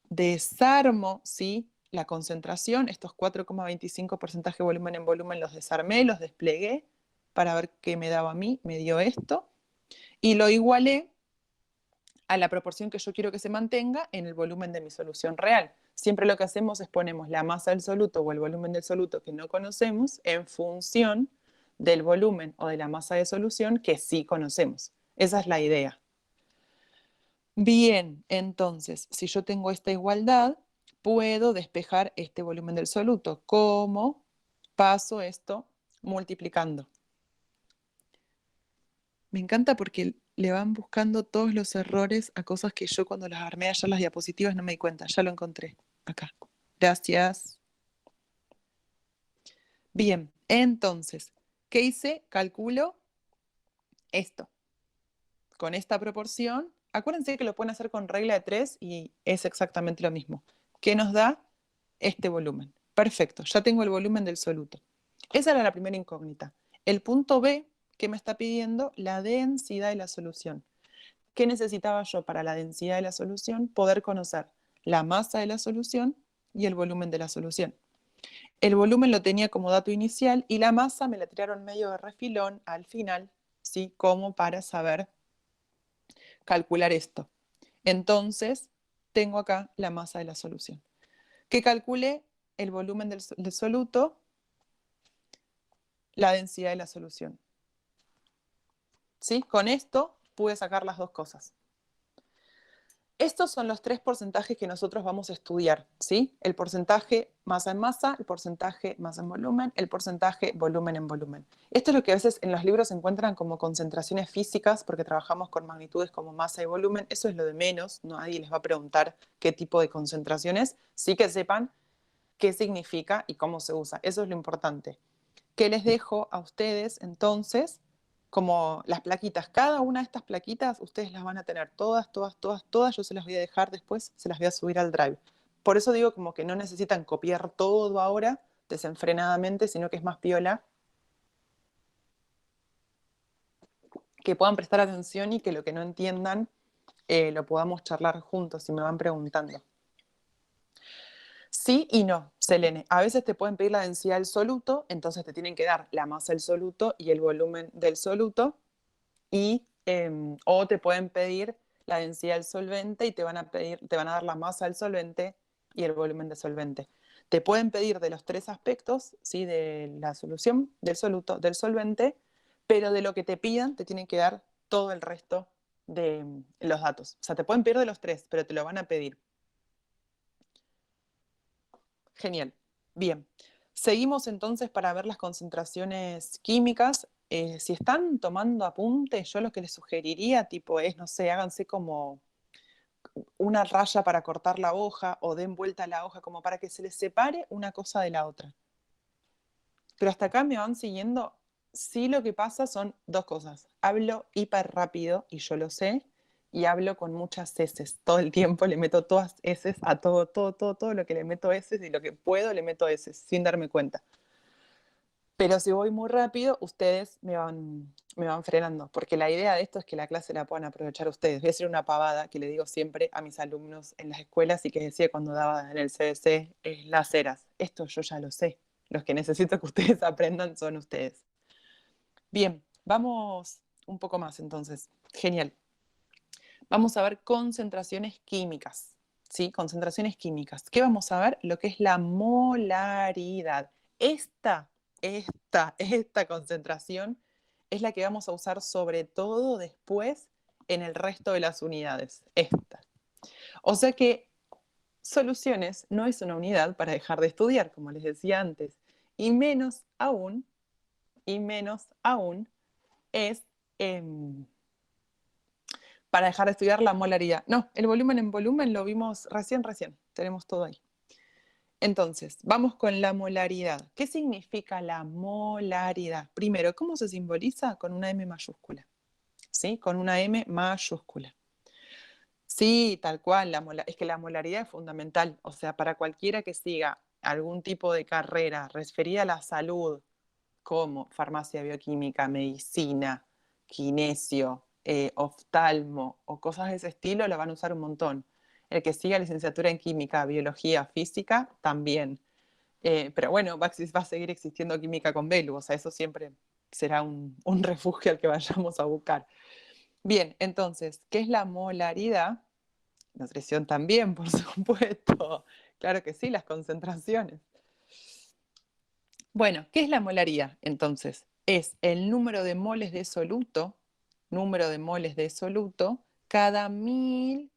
Desarmo, ¿sí? La concentración, estos 4,25% volumen en volumen, los desarmé, los desplegué para ver qué me daba a mí, me dio esto, y lo igualé a la proporción que yo quiero que se mantenga en el volumen de mi solución real. Siempre lo que hacemos es ponemos la masa del soluto o el volumen del soluto que no conocemos en función del volumen o de la masa de solución que sí conocemos. Esa es la idea. Bien, entonces, si yo tengo esta igualdad, puedo despejar este volumen del soluto. ¿Cómo paso esto multiplicando? Me encanta porque le van buscando todos los errores a cosas que yo cuando las armé ayer las diapositivas no me di cuenta. Ya lo encontré acá. Gracias. Bien, entonces, ¿qué hice? Calculo esto. Con esta proporción, acuérdense que lo pueden hacer con regla de 3 y es exactamente lo mismo. ¿Qué nos da? Este volumen. Perfecto, ya tengo el volumen del soluto. Esa era la primera incógnita. El punto B, que me está pidiendo la densidad de la solución. ¿Qué necesitaba yo para la densidad de la solución? Poder conocer la masa de la solución y el volumen de la solución. El volumen lo tenía como dato inicial y la masa me la tiraron medio de refilón al final, ¿sí? Como para saber calcular esto. Entonces, tengo acá la masa de la solución. Que calcule el volumen del soluto, la densidad de la solución. ¿Sí? Con esto pude sacar las dos cosas. Estos son los tres porcentajes que nosotros vamos a estudiar, ¿sí? El porcentaje masa en masa, el porcentaje masa en volumen, el porcentaje volumen en volumen. Esto es lo que a veces en los libros se encuentran como concentraciones físicas, porque trabajamos con magnitudes como masa y volumen. Eso es lo de menos, nadie les va a preguntar qué tipo de concentración es, sí que sepan qué significa y cómo se usa. Eso es lo importante. ¿Qué les dejo a ustedes entonces? Como las plaquitas, cada una de estas plaquitas ustedes las van a tener todas, todas, todas, todas, yo se las voy a dejar después, se las voy a subir al Drive. Por eso digo como que no necesitan copiar todo ahora desenfrenadamente, sino que es más piola, que puedan prestar atención y que lo que no entiendan lo podamos charlar juntos si me van preguntando. Sí y no, Selene. A veces te pueden pedir la densidad del soluto, entonces te tienen que dar la masa del soluto y el volumen del soluto, o te pueden pedir la densidad del solvente y te van a dar la masa del solvente y el volumen del solvente. Te pueden pedir de los tres aspectos, ¿sí? De la solución, del soluto, del solvente, pero de lo que te pidan te tienen que dar todo el resto de los datos. O sea, te pueden pedir de los tres, pero te lo van a pedir. Genial. Bien. Seguimos entonces para ver las concentraciones químicas. Si están tomando apuntes, yo lo que les sugeriría, tipo, es, no sé, háganse como una raya para cortar la hoja o den vuelta a la hoja, como para que se les separe una cosa de la otra. Pero hasta acá me van siguiendo. Sí, lo que pasa son dos cosas. Hablo hiper rápido, y yo lo sé, y hablo con muchas heces. Todo el tiempo le meto todas heces a todo, todo, todo, todo lo que le meto heces y lo que puedo le meto heces, sin darme cuenta. Pero si voy muy rápido, ustedes me van frenando, porque la idea de esto es que la clase la puedan aprovechar ustedes. Voy a hacer una pavada que le digo siempre a mis alumnos en las escuelas y que decía cuando daba en el CBC, las eras. Esto yo ya lo sé. Los que necesito que ustedes aprendan son ustedes. Bien, vamos un poco más entonces. Genial. Vamos a ver concentraciones químicas. ¿Sí? Concentraciones químicas. ¿Qué vamos a ver? Lo que es la molaridad. Esta concentración es la que vamos a usar sobre todo después en el resto de las unidades. Esta. O sea que soluciones no es una unidad para dejar de estudiar, como les decía antes. Y menos aún es para dejar de estudiar la molaridad. No, el volumen en volumen lo vimos recién. Tenemos todo ahí. Entonces, vamos con la molaridad. ¿Qué significa la molaridad? Primero, ¿cómo se simboliza? Con una M mayúscula. ¿Sí? Con una M mayúscula. Sí, tal cual, es que la molaridad es fundamental, o sea, para cualquiera que siga algún tipo de carrera referida a la salud, como farmacia bioquímica, medicina, kinesio, oftalmo o cosas de ese estilo, lo van a usar un montón. El que siga licenciatura en química, biología, física, también. Pero bueno, va a seguir existiendo química con Belu, o sea, eso siempre será un refugio al que vayamos a buscar. Bien, entonces, ¿qué es la molaridad? Nutrición también, por supuesto. Claro que sí, las concentraciones. Bueno, ¿qué es la molaridad? Entonces, es el número de moles de soluto cada 1000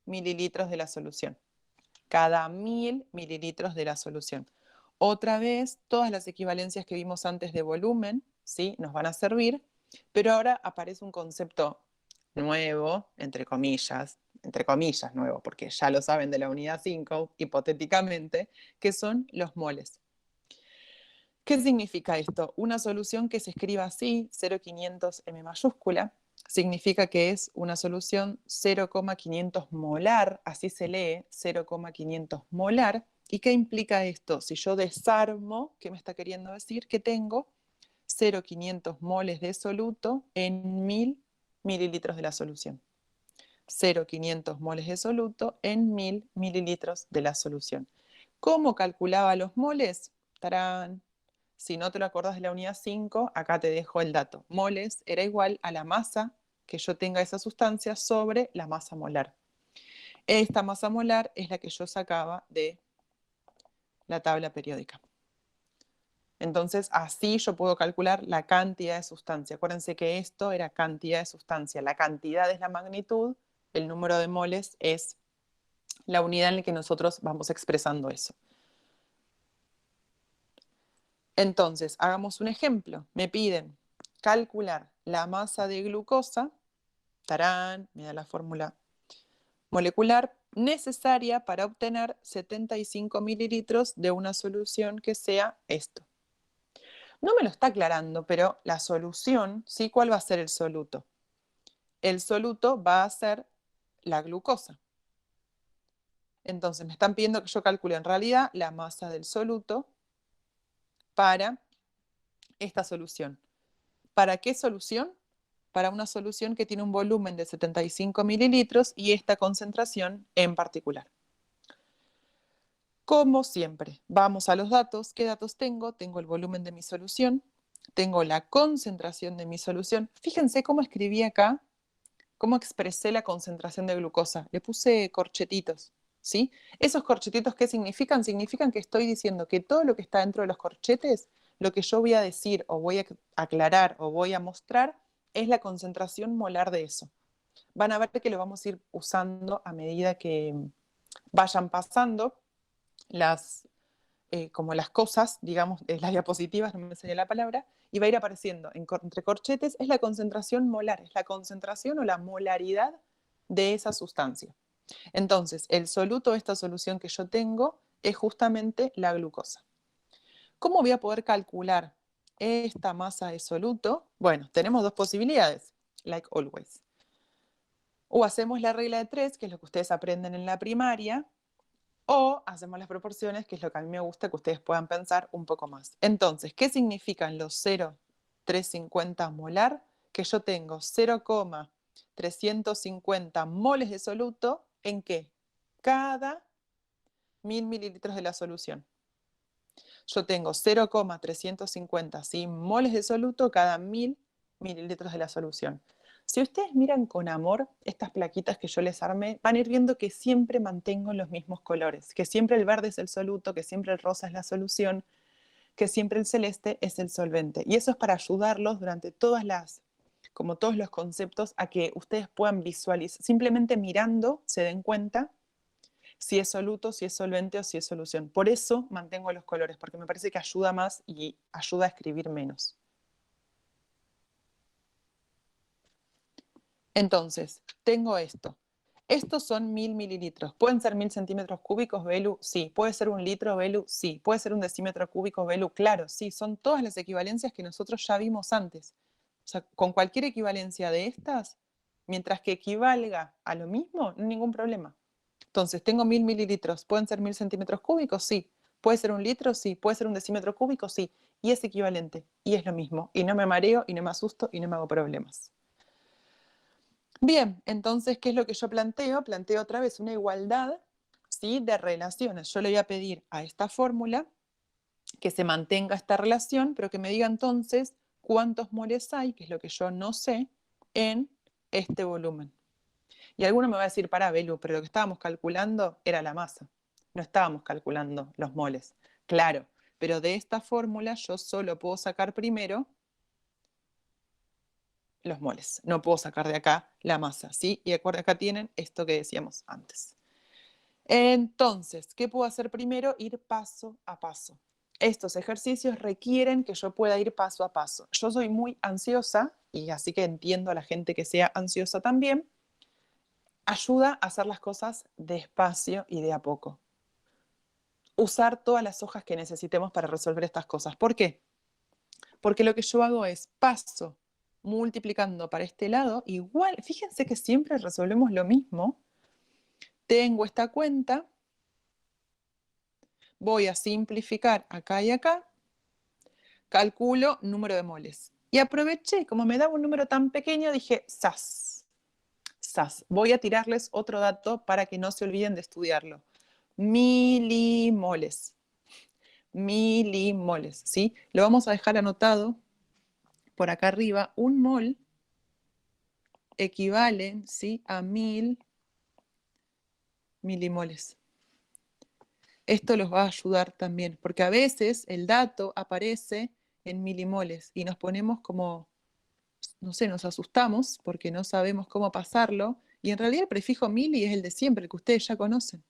mililitros de la solución. Cada 1000 mililitros de la solución. Otra vez, todas las equivalencias que vimos antes de volumen, ¿sí? Nos van a servir, pero ahora aparece un concepto nuevo, entre comillas nuevo, porque ya lo saben de la unidad 5, hipotéticamente, que son los moles. ¿Qué significa esto? Una solución que se escriba así, 0,500 M mayúscula, significa que es una solución 0,500 molar, así se lee, 0,500 molar. ¿Y qué implica esto? Si yo desarmo, ¿qué me está queriendo decir? Que tengo 0,500 moles de soluto en 1000 mililitros de la solución. 0,500 moles de soluto en 1000 mililitros de la solución. ¿Cómo calculaba los moles? Tarán. Si no te lo acordás de la unidad 5, acá te dejo el dato. Moles era igual a la masa que yo tenga esa sustancia sobre la masa molar. Esta masa molar es la que yo sacaba de la tabla periódica. Entonces, así yo puedo calcular la cantidad de sustancia. Acuérdense que esto era cantidad de sustancia. La cantidad es la magnitud, el número de moles es la unidad en la que nosotros vamos expresando eso. Entonces, hagamos un ejemplo. Me piden calcular la masa de glucosa, tarán, me da la fórmula molecular necesaria para obtener 75 mililitros de una solución que sea esto. No me lo está aclarando, pero la solución, ¿sí? ¿Cuál va a ser el soluto? El soluto va a ser la glucosa. Entonces, me están pidiendo que yo calcule en realidad la masa del soluto para esta solución. ¿Para qué solución? Para una solución que tiene un volumen de 75 mililitros y esta concentración en particular. Como siempre, vamos a los datos. ¿Qué datos tengo? Tengo el volumen de mi solución, tengo la concentración de mi solución. Fíjense cómo escribí acá, cómo expresé la concentración de glucosa. Le puse corchetitos, ¿sí? ¿Esos corchetitos qué significan? Significan que estoy diciendo que todo lo que está dentro de los corchetes, lo que yo voy a decir o voy a aclarar o voy a mostrar, es la concentración molar de eso. Van a ver que lo vamos a ir usando a medida que vayan pasando como las cosas, digamos, las diapositivas, no me enseñé la palabra, y va a ir apareciendo entre corchetes, es la concentración molar, es la concentración o la molaridad de esa sustancia. Entonces, el soluto de esta solución que yo tengo es justamente la glucosa. ¿Cómo voy a poder calcular esta masa de soluto? Bueno, tenemos dos posibilidades, like always. O hacemos la regla de 3, que es lo que ustedes aprenden en la primaria, o hacemos las proporciones, que es lo que a mí me gusta que ustedes puedan pensar un poco más. Entonces, ¿qué significan los 0,350 molar? Que yo tengo 0,350 moles de soluto, ¿en qué? Cada 1000 mililitros de la solución. Yo tengo 0,350 ¿sí? moles de soluto cada 1000 mililitros de la solución. Si ustedes miran con amor estas plaquitas que yo les armé, van a ir viendo que siempre mantengo los mismos colores, que siempre el verde es el soluto, que siempre el rosa es la solución, que siempre el celeste es el solvente. Y eso es para ayudarlos durante como todos los conceptos, a que ustedes puedan visualizar, simplemente mirando se den cuenta si es soluto, si es solvente o si es solución. Por eso mantengo los colores, porque me parece que ayuda más y ayuda a escribir menos. Entonces, tengo esto. Estos son 1000 mililitros. ¿Pueden ser 1000 centímetros cúbicos, Belu? Sí. ¿Puede ser un litro, Belu? Sí. ¿Puede ser un decímetro cúbico, Belu? Claro, sí. Son todas las equivalencias que nosotros ya vimos antes. O sea, con cualquier equivalencia de estas, Mientras que equivalga a lo mismo, no hay ningún problema. Entonces, tengo 1000 mililitros, ¿pueden ser 1000 centímetros cúbicos? Sí. ¿Puede ser un litro? Sí. ¿Puede ser un decímetro cúbico? Sí. Y es equivalente, y es lo mismo. Y no me mareo, y no me asusto, y no me hago problemas. Bien, entonces, ¿qué es lo que yo planteo? Planteo otra vez una igualdad, ¿sí?, de relaciones. Yo le voy a pedir a esta fórmula que se mantenga esta relación, pero que me diga entonces cuántos moles hay, que es lo que yo no sé, en este volumen. Y alguno me va a decir, para Belu, pero lo que estábamos calculando era la masa. No estábamos calculando los moles. Claro, pero de esta fórmula yo solo puedo sacar primero los moles. No puedo sacar de acá la masa, ¿sí? Y acá tienen esto que decíamos antes. Entonces, ¿qué puedo hacer primero? Ir paso a paso. Estos ejercicios requieren que yo pueda ir paso a paso. Yo soy muy ansiosa, y así que entiendo a la gente que sea ansiosa también. Ayuda a hacer las cosas despacio y de a poco. Usar todas las hojas que necesitemos para resolver estas cosas. ¿Por qué? Porque lo que yo hago es paso multiplicando para este lado, igual, fíjense que siempre resolvemos lo mismo. Tengo esta cuenta, voy a simplificar acá y acá, calculo número de moles. Y aproveché, como me daba un número tan pequeño, dije, ¡zas! ¡Zas! Voy a tirarles otro dato para que no se olviden de estudiarlo. Milimoles. Milimoles, ¿sí? Lo vamos a dejar anotado por acá arriba. Un mol equivale, ¿sí?, a 1000 milimoles. Esto los va a ayudar también, porque a veces el dato aparece en milimoles y nos ponemos como, no sé, nos asustamos porque no sabemos cómo pasarlo, y en realidad el prefijo mili es el de siempre, el que ustedes ya conocen.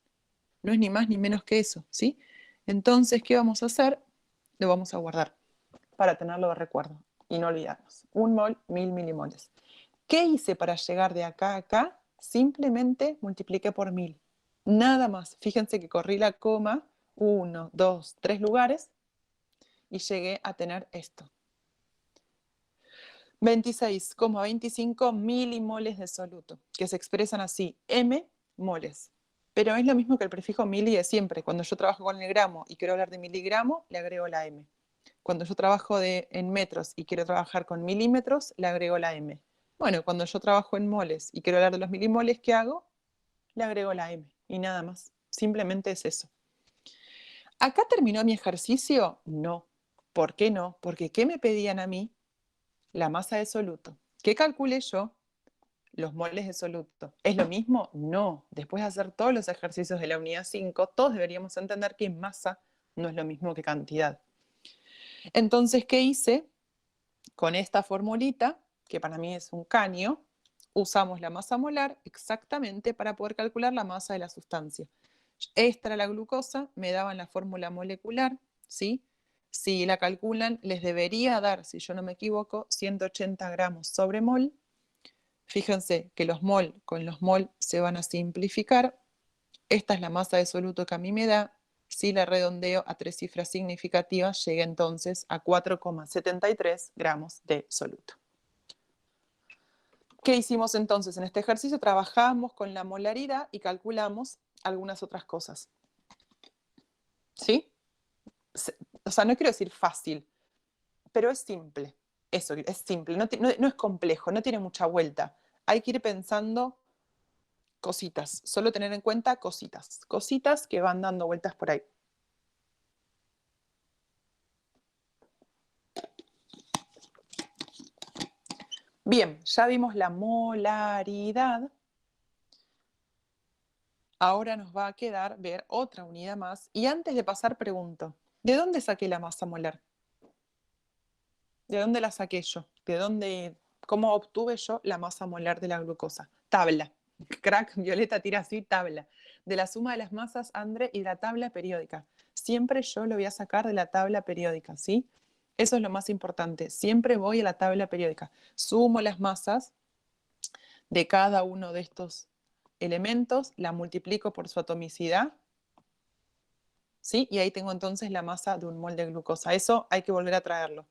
No es ni más ni menos que eso, ¿sí? Entonces, ¿qué vamos a hacer? Lo vamos a guardar para tenerlo de recuerdo y no olvidarnos. Un mol, 1000 milimoles. ¿Qué hice para llegar de acá a acá? Simplemente multipliqué por 1000. Nada más. Fíjense que corrí la coma 1, 2, 3 lugares y llegué a tener esto. 26,25 milimoles de soluto, que se expresan así, m moles. Pero es lo mismo que el prefijo mili de siempre. Cuando yo trabajo con el gramo y quiero hablar de miligramo, le agrego la m. Cuando yo trabajo en metros y quiero trabajar con milímetros, le agrego la m. Bueno, cuando yo trabajo en moles y quiero hablar de los milimoles, ¿qué hago? Le agrego la m y nada más. Simplemente es eso. ¿Acá terminó mi ejercicio? No. ¿Por qué no? Porque ¿qué me pedían a mí? La masa de soluto. ¿Qué calculé yo? Los moles de soluto. ¿Es lo mismo? No. Después de hacer todos los ejercicios de la unidad 5, todos deberíamos entender que masa no es lo mismo que cantidad. Entonces, ¿qué hice? Con esta formulita, que para mí es un caño, usamos la masa molar exactamente para poder calcular la masa de la sustancia. Esta era la glucosa, me daban la fórmula molecular, ¿sí? Si la calculan, les debería dar, si yo no me equivoco, 180 gramos sobre mol. Fíjense que los mol con los mol se van a simplificar. Esta es la masa de soluto que a mí me da. Si la redondeo a 3 cifras significativas, llega entonces a 4,73 gramos de soluto. ¿Qué hicimos entonces en este ejercicio? Trabajamos con la molaridad y calculamos algunas otras cosas. ¿Sí? O sea, no quiero decir fácil, pero es simple. Eso, es simple, no es complejo, no tiene mucha vuelta. Hay que ir pensando cositas, solo tener en cuenta cositas, cositas que van dando vueltas por ahí. Bien, ya vimos la molaridad. Ahora nos va a quedar ver otra unidad más. Y antes de pasar, pregunto, ¿de dónde saqué la masa molar? ¿De dónde la saqué yo? ¿Cómo obtuve yo la masa molar de la glucosa? Tabla. Crack, Violeta tira así, tabla. De la suma de las masas, André, y la tabla periódica. Siempre yo lo voy a sacar de la tabla periódica, ¿sí? Eso es lo más importante. Siempre voy a la tabla periódica. Sumo las masas de cada uno de estos elementos, la multiplico por su atomicidad, ¿sí? Y ahí tengo entonces la masa de un mol de glucosa. Eso hay que volver a traerlo.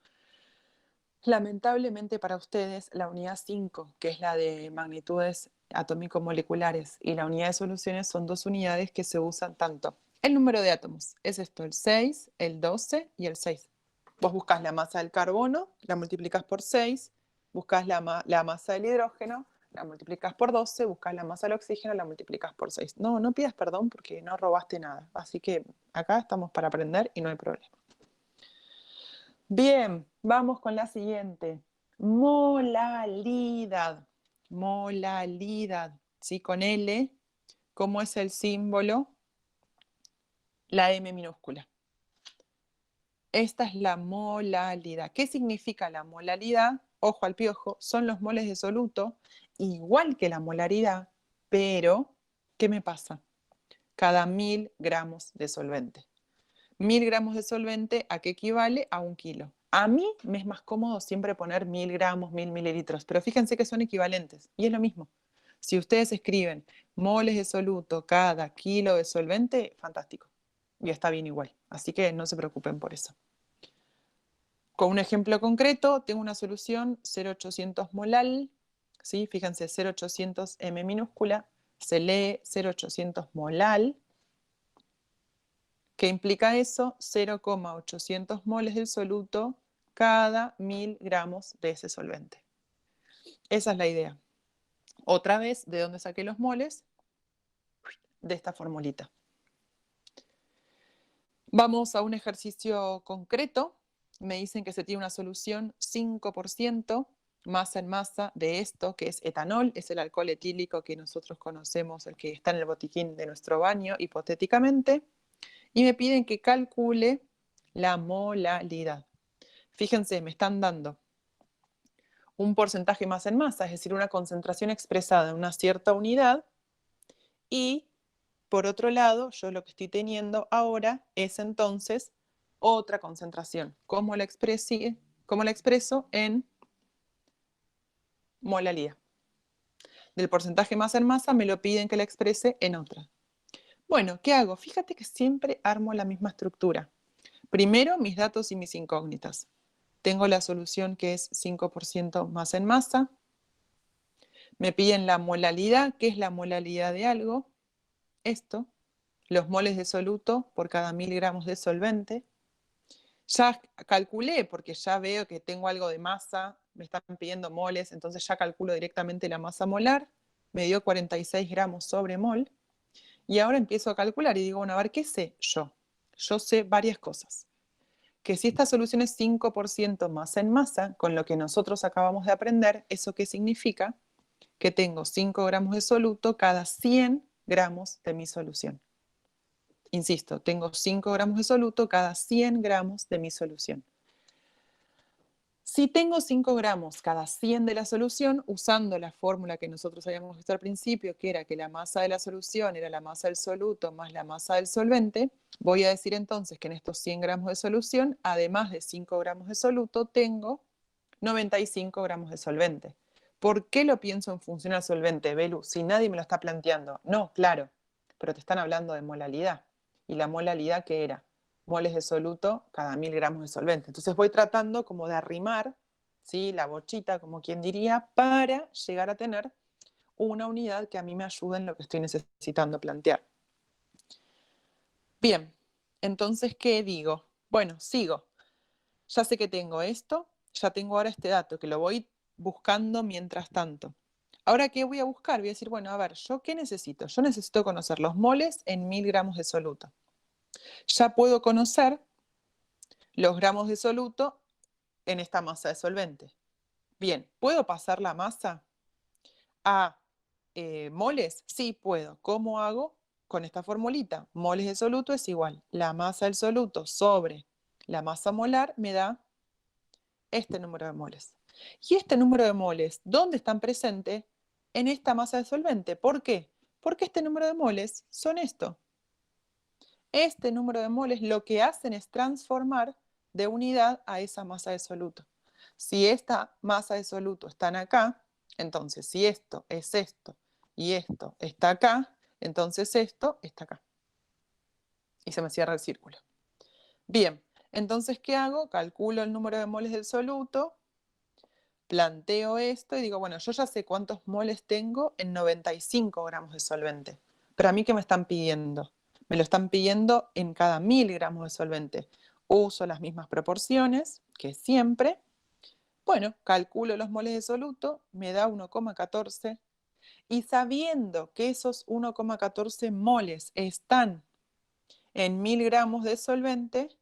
Lamentablemente para ustedes, la unidad 5, que es la de magnitudes atómico-moleculares, y la unidad de soluciones son dos unidades que se usan tanto. El número de átomos es esto, el 6, el 12 y el 6. Vos buscas la masa del carbono, la multiplicas por 6, buscas la masa del hidrógeno, la multiplicas por 12, buscas la masa del oxígeno, la multiplicas por 6. No, no pidas perdón porque no robaste nada. Así que acá estamos para aprender y no hay problema. Bien, vamos con la siguiente. Molalidad. Molalidad. ¿Sí? Con L, ¿cómo es el símbolo? La M minúscula. Esta es la molalidad. ¿Qué significa la molalidad? Ojo al piojo, son los moles de soluto, igual que la molaridad, pero ¿qué me pasa? Cada 1000 gramos de solvente. 1000 gramos de solvente, ¿a qué equivale? A 1 kilo. A mí me es más cómodo siempre poner 1000 gramos, 1000 mililitros, pero fíjense que son equivalentes y es lo mismo. Si ustedes escriben moles de soluto cada kilo de solvente, fantástico. Y está bien igual. Así que no se preocupen por eso. Con un ejemplo concreto, tengo una solución 0,800 molal, ¿sí? Fíjense, 0,800 M minúscula, se lee 0,800 molal. ¿Qué implica eso? 0,800 moles del soluto cada 1000 gramos de ese solvente. Esa es la idea. Otra vez, ¿de dónde saqué los moles? De esta formulita. Vamos a un ejercicio concreto. Me dicen que se tiene una solución 5% masa en masa de esto, que es etanol, es el alcohol etílico que nosotros conocemos, el que está en el botiquín de nuestro baño, hipotéticamente, y me piden que calcule la molalidad. Fíjense, me están dando un porcentaje masa en masa, es decir, una concentración expresada en una cierta unidad, y por otro lado, yo lo que estoy teniendo ahora es entonces otra concentración. ¿Cómo la expreso? En molalidad. Del porcentaje masa en masa me lo piden que la exprese en otra. Bueno, ¿qué hago? Fíjate que siempre armo la misma estructura. Primero, mis datos y mis incógnitas. Tengo la solución que es 5% masa en masa. Me piden la molalidad, ¿qué es la molalidad de algo? Esto, los moles de soluto por cada 1000 gramos de solvente. Ya calculé, porque ya veo que tengo algo de masa, me están pidiendo moles, entonces ya calculo directamente la masa molar, me dio 46 gramos sobre mol, y ahora empiezo a calcular y digo, bueno, a ver, ¿qué sé yo? Yo sé varias cosas. Que si esta solución es 5% masa en masa, con lo que nosotros acabamos de aprender, ¿eso qué significa? Que tengo 5 gramos de soluto cada 100 gramos de mi solución. Insisto, tengo 5 gramos de soluto cada 100 gramos de mi solución. Si tengo 5 gramos cada 100 de la solución, usando la fórmula que nosotros habíamos visto al principio, que era que la masa de la solución era la masa del soluto más la masa del solvente, voy a decir entonces que en estos 100 gramos de solución, además de 5 gramos de soluto, tengo 95 gramos de solvente. ¿Por qué lo pienso en función al solvente, Belu? Si nadie me lo está planteando. No, claro, pero te están hablando de molalidad. ¿Y la molalidad qué era? Moles de soluto cada 1000 gramos de solvente. Entonces voy tratando como de arrimar, ¿sí? La bochita, como quien diría, para llegar a tener una unidad que a mí me ayude en lo que estoy necesitando plantear. Bien, entonces, ¿qué digo? Bueno, sigo. Ya sé que tengo esto, ya tengo ahora este dato, que lo voy buscando mientras tanto. Ahora, ¿qué voy a buscar? Voy a decir, bueno, a ver, ¿yo qué necesito? Yo necesito conocer los moles en 1000 gramos de soluto. Ya puedo conocer los gramos de soluto en esta masa de solvente. Bien, ¿puedo pasar la masa a moles? Sí, puedo. ¿Cómo hago? Con esta formulita. Moles de soluto es igual. La masa del soluto sobre la masa molar me da este número de moles. Y este número de moles, ¿dónde están presentes? En esta masa de solvente. ¿Por qué? Porque este número de moles son esto. Este número de moles lo que hacen es transformar de unidad a esa masa de soluto. Si esta masa de soluto están acá, entonces si esto es esto y esto está acá, entonces esto está acá. Y se me cierra el círculo. Bien, entonces, ¿qué hago? Calculo el número de moles del soluto planteo esto y digo, bueno, yo ya sé cuántos moles tengo en 95 gramos de solvente. Pero a mí, ¿qué me están pidiendo? Me lo están pidiendo en cada 1000 gramos de solvente. Uso las mismas proporciones que siempre. Bueno, calculo los moles de soluto, me da 1,14. Y sabiendo que esos 1,14 moles están en 1000 gramos de solvente,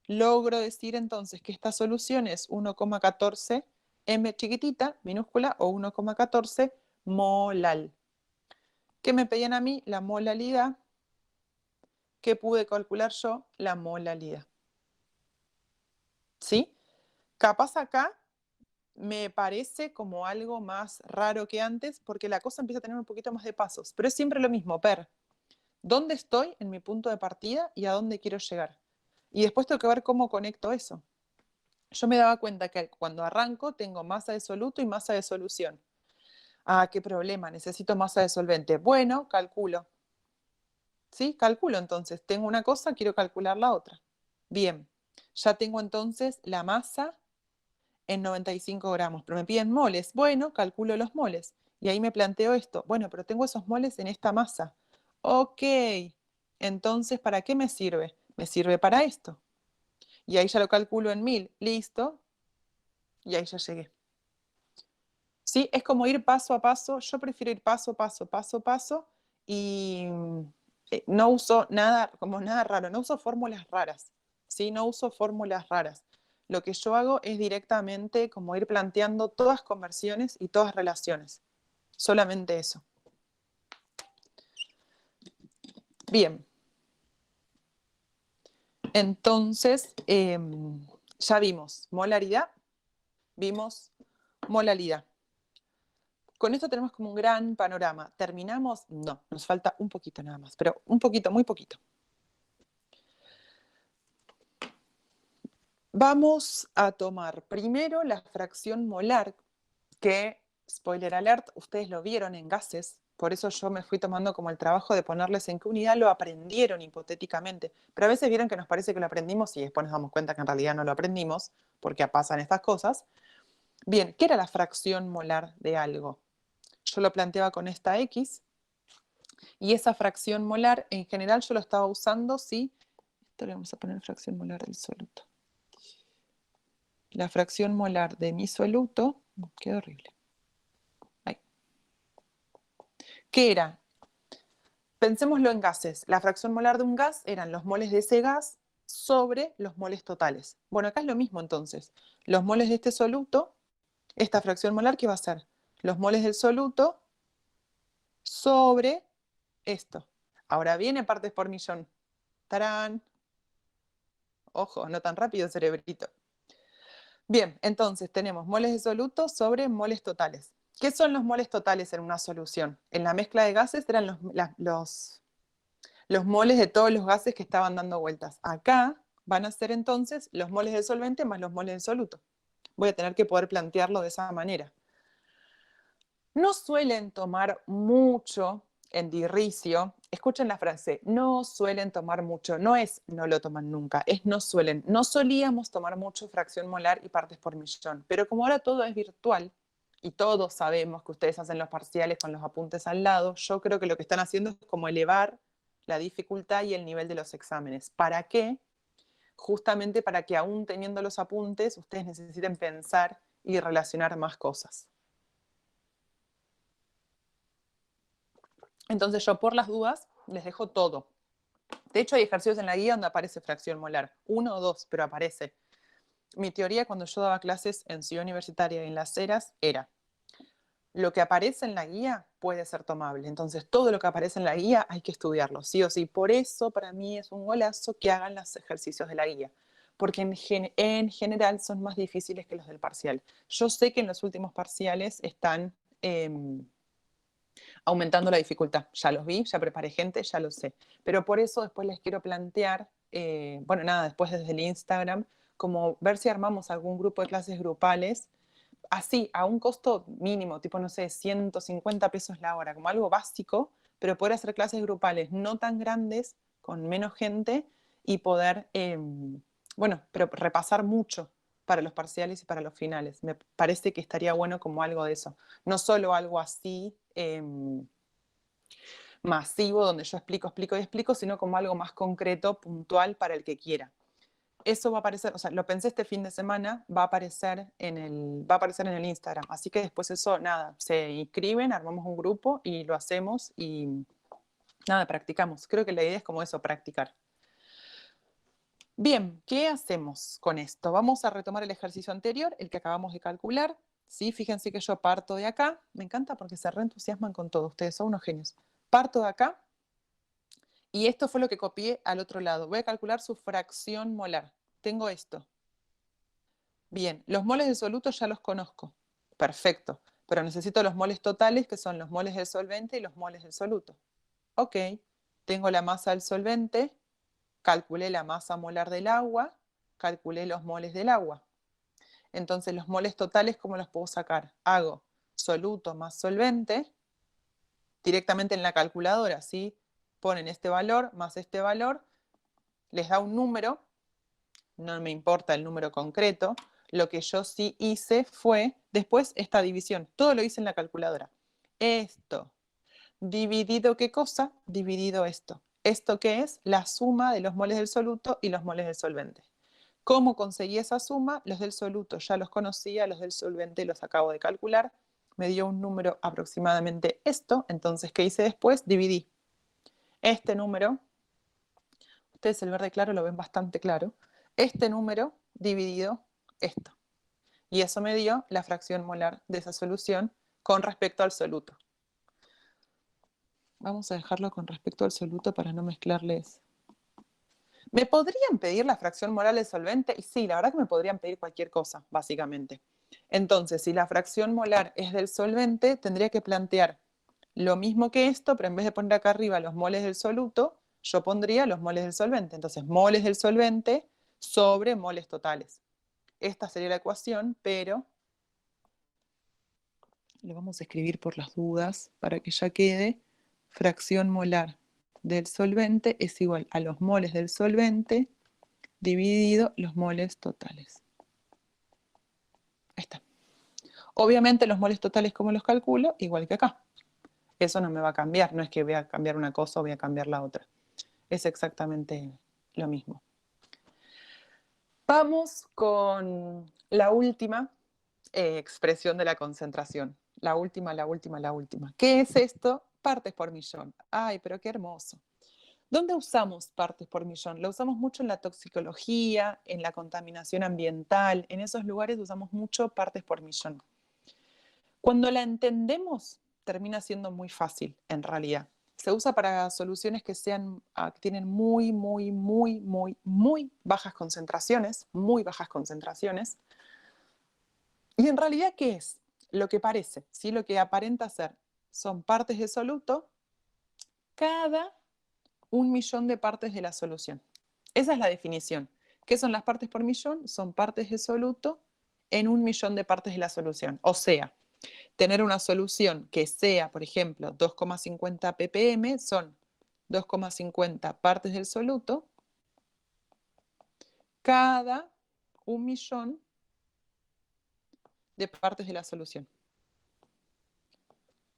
logro decir entonces que esta solución es 1,14 m chiquitita, minúscula, o 1,14 molal. ¿Qué me pedían a mí? La molalidad. ¿Qué pude calcular yo? La molalidad. ¿Sí? Capaz acá me parece como algo más raro que antes, porque la cosa empieza a tener un poquito más de pasos, pero es siempre lo mismo, ver dónde estoy en mi punto de partida y a dónde quiero llegar. Y después tengo que ver cómo conecto eso. Yo me daba cuenta que cuando arranco tengo masa de soluto y masa de solución. Ah, qué problema, necesito masa de solvente. Bueno, calculo. ¿Sí? Calculo entonces. Tengo una cosa, quiero calcular la otra. Bien, ya tengo entonces la masa en 95 gramos, pero me piden moles. Bueno, calculo los moles. Y ahí me planteo esto. Bueno, pero tengo esos moles en esta masa. Ok, entonces, ¿para qué me sirve? Me sirve para esto. Y ahí ya lo calculo en 1000. Listo. Y ahí ya llegué. ¿Sí? Es como ir paso a paso. Yo prefiero ir paso a paso, paso a paso. Y no uso nada, como nada raro. No uso fórmulas raras. ¿Sí? No uso fórmulas raras. Lo que yo hago es directamente como ir planteando todas conversiones y todas relaciones. Solamente eso. Bien. Entonces, ya vimos molaridad, vimos molalidad. Con esto tenemos como un gran panorama. ¿Terminamos? No, nos falta un poquito nada más, pero un poquito, muy poquito. Vamos a tomar primero la fracción molar, que, spoiler alert, ustedes lo vieron en gases, por eso yo me fui tomando como el trabajo de ponerles en qué unidad lo aprendieron hipotéticamente. Pero a veces vieron que nos parece que lo aprendimos y después nos damos cuenta que en realidad no lo aprendimos, porque pasan estas cosas. Bien, ¿qué era la fracción molar de algo? Yo lo planteaba con esta X, y esa fracción molar, en general yo lo estaba usando, sí, esto le vamos a poner fracción molar del soluto. La fracción molar de mi soluto, quedó horrible. Ahí. ¿Qué era? Pensémoslo en gases. La fracción molar de un gas eran los moles de ese gas sobre los moles totales. Bueno, acá es lo mismo entonces. Los moles de este soluto, esta fracción molar, ¿qué va a ser? Los moles del soluto sobre esto. Ahora viene partes por millón. ¡Tarán! Ojo, no tan rápido, cerebrito. Bien, entonces tenemos moles de soluto sobre moles totales. ¿Qué son los moles totales en una solución? En la mezcla de gases eran los moles de todos los gases que estaban dando vueltas. Acá van a ser entonces los moles del solvente más los moles del soluto. Voy a tener que poder plantearlo de esa manera. No suelen tomar mucho en dirricio. Escuchen la frase, no suelen tomar mucho. No es no lo toman nunca, es no suelen. No solíamos tomar mucho fracción molar y partes por millón. Pero como ahora todo es virtual y todos sabemos que ustedes hacen los parciales con los apuntes al lado, yo creo que lo que están haciendo es como elevar la dificultad y el nivel de los exámenes. ¿Para qué? Justamente para que aún teniendo los apuntes, ustedes necesiten pensar y relacionar más cosas. Entonces yo por las dudas les dejo todo. De hecho hay ejercicios en la guía donde aparece fracción molar, 1 o 2, pero aparece. Mi teoría cuando yo daba clases en Ciudad Universitaria y en Las Heras era, lo que aparece en la guía puede ser tomable, entonces todo lo que aparece en la guía hay que estudiarlo, sí o sí. Por eso para mí es un golazo que hagan los ejercicios de la guía, porque en general son más difíciles que los del parcial. Yo sé que en los últimos parciales están aumentando la dificultad. Ya los vi, ya preparé gente, ya lo sé. Pero por eso después les quiero plantear, bueno, nada, después desde el Instagram, como ver si armamos algún grupo de clases grupales, así, a un costo mínimo, tipo, no sé, 150 pesos la hora, como algo básico, pero poder hacer clases grupales no tan grandes, con menos gente, y poder, bueno, pero repasar mucho, para los parciales y para los finales. Me parece que estaría bueno como algo de eso. No solo algo así masivo, donde yo explico, explico y explico, sino como algo más concreto, puntual para el que quiera. Eso va a aparecer, o sea, lo pensé este fin de semana, va a aparecer en el Instagram. Así que después eso, nada, se inscriben, armamos un grupo y lo hacemos y nada, practicamos. Creo que la idea es como eso, practicar. Bien, ¿qué hacemos con esto? Vamos a retomar el ejercicio anterior, el que acabamos de calcular. ¿Sí? Fíjense que yo parto de acá. Me encanta porque se reentusiasman con todo. Ustedes son unos genios. Parto de acá y esto fue lo que copié al otro lado. Voy a calcular su fracción molar. Tengo esto. Bien, los moles de soluto ya los conozco. Perfecto. Pero necesito los moles totales, que son los moles del solvente y los moles del soluto. Ok, tengo la masa del solvente, calculé la masa molar del agua, calculé los moles del agua. Entonces, los moles totales, ¿cómo los puedo sacar? Hago soluto más solvente directamente en la calculadora, ¿sí? Ponen este valor más este valor, les da un número, no me importa el número concreto, lo que yo sí hice fue, después esta división, todo lo hice en la calculadora. Esto, dividido ¿qué cosa? Dividido esto. ¿Esto qué es? La suma de los moles del soluto y los moles del solvente. ¿Cómo conseguí esa suma? Los del soluto ya los conocía, los del solvente los acabo de calcular. Me dio un número aproximadamente esto. Entonces, ¿qué hice después? Dividí este número. Ustedes el verde claro lo ven bastante claro. Este número dividido esto. Y eso me dio la fracción molar de esa solución con respecto al soluto. Vamos a dejarlo con respecto al soluto para no mezclarles. ¿Me podrían pedir la fracción molar del solvente? Y sí, la verdad que me podrían pedir cualquier cosa, básicamente. Entonces, si la fracción molar es del solvente, tendría que plantear lo mismo que esto, pero en vez de poner acá arriba los moles del soluto, yo pondría los moles del solvente. Entonces, moles del solvente sobre moles totales. Esta sería la ecuación, pero lo vamos a escribir por las dudas para que ya quede. Fracción molar del solvente es igual a los moles del solvente dividido los moles totales. Ahí está. Obviamente los moles totales, ¿cómo los calculo? Igual que acá. Eso no me va a cambiar, no es que voy a cambiar una cosa o voy a cambiar la otra. Es exactamente lo mismo. Vamos con la última expresión de la concentración. La última, la última, la última. ¿Qué es esto? Partes por millón. Ay, pero qué hermoso. ¿Dónde usamos partes por millón? Lo usamos mucho en la toxicología, en la contaminación ambiental. En esos lugares usamos mucho partes por millón. Cuando la entendemos, termina siendo muy fácil, en realidad. Se usa para soluciones que que tienen muy bajas concentraciones, muy bajas concentraciones. Y en realidad, ¿qué es? Lo que parece, ¿sí? Lo que aparenta ser son partes de soluto cada 1.000.000 de partes de la solución. Esa es la definición. ¿Qué son las partes por millón? Son partes de soluto en 1.000.000 de partes de la solución. O sea, tener una solución que sea, por ejemplo, 2,50 ppm son 2,50 partes del soluto cada 1.000.000 de partes de la solución.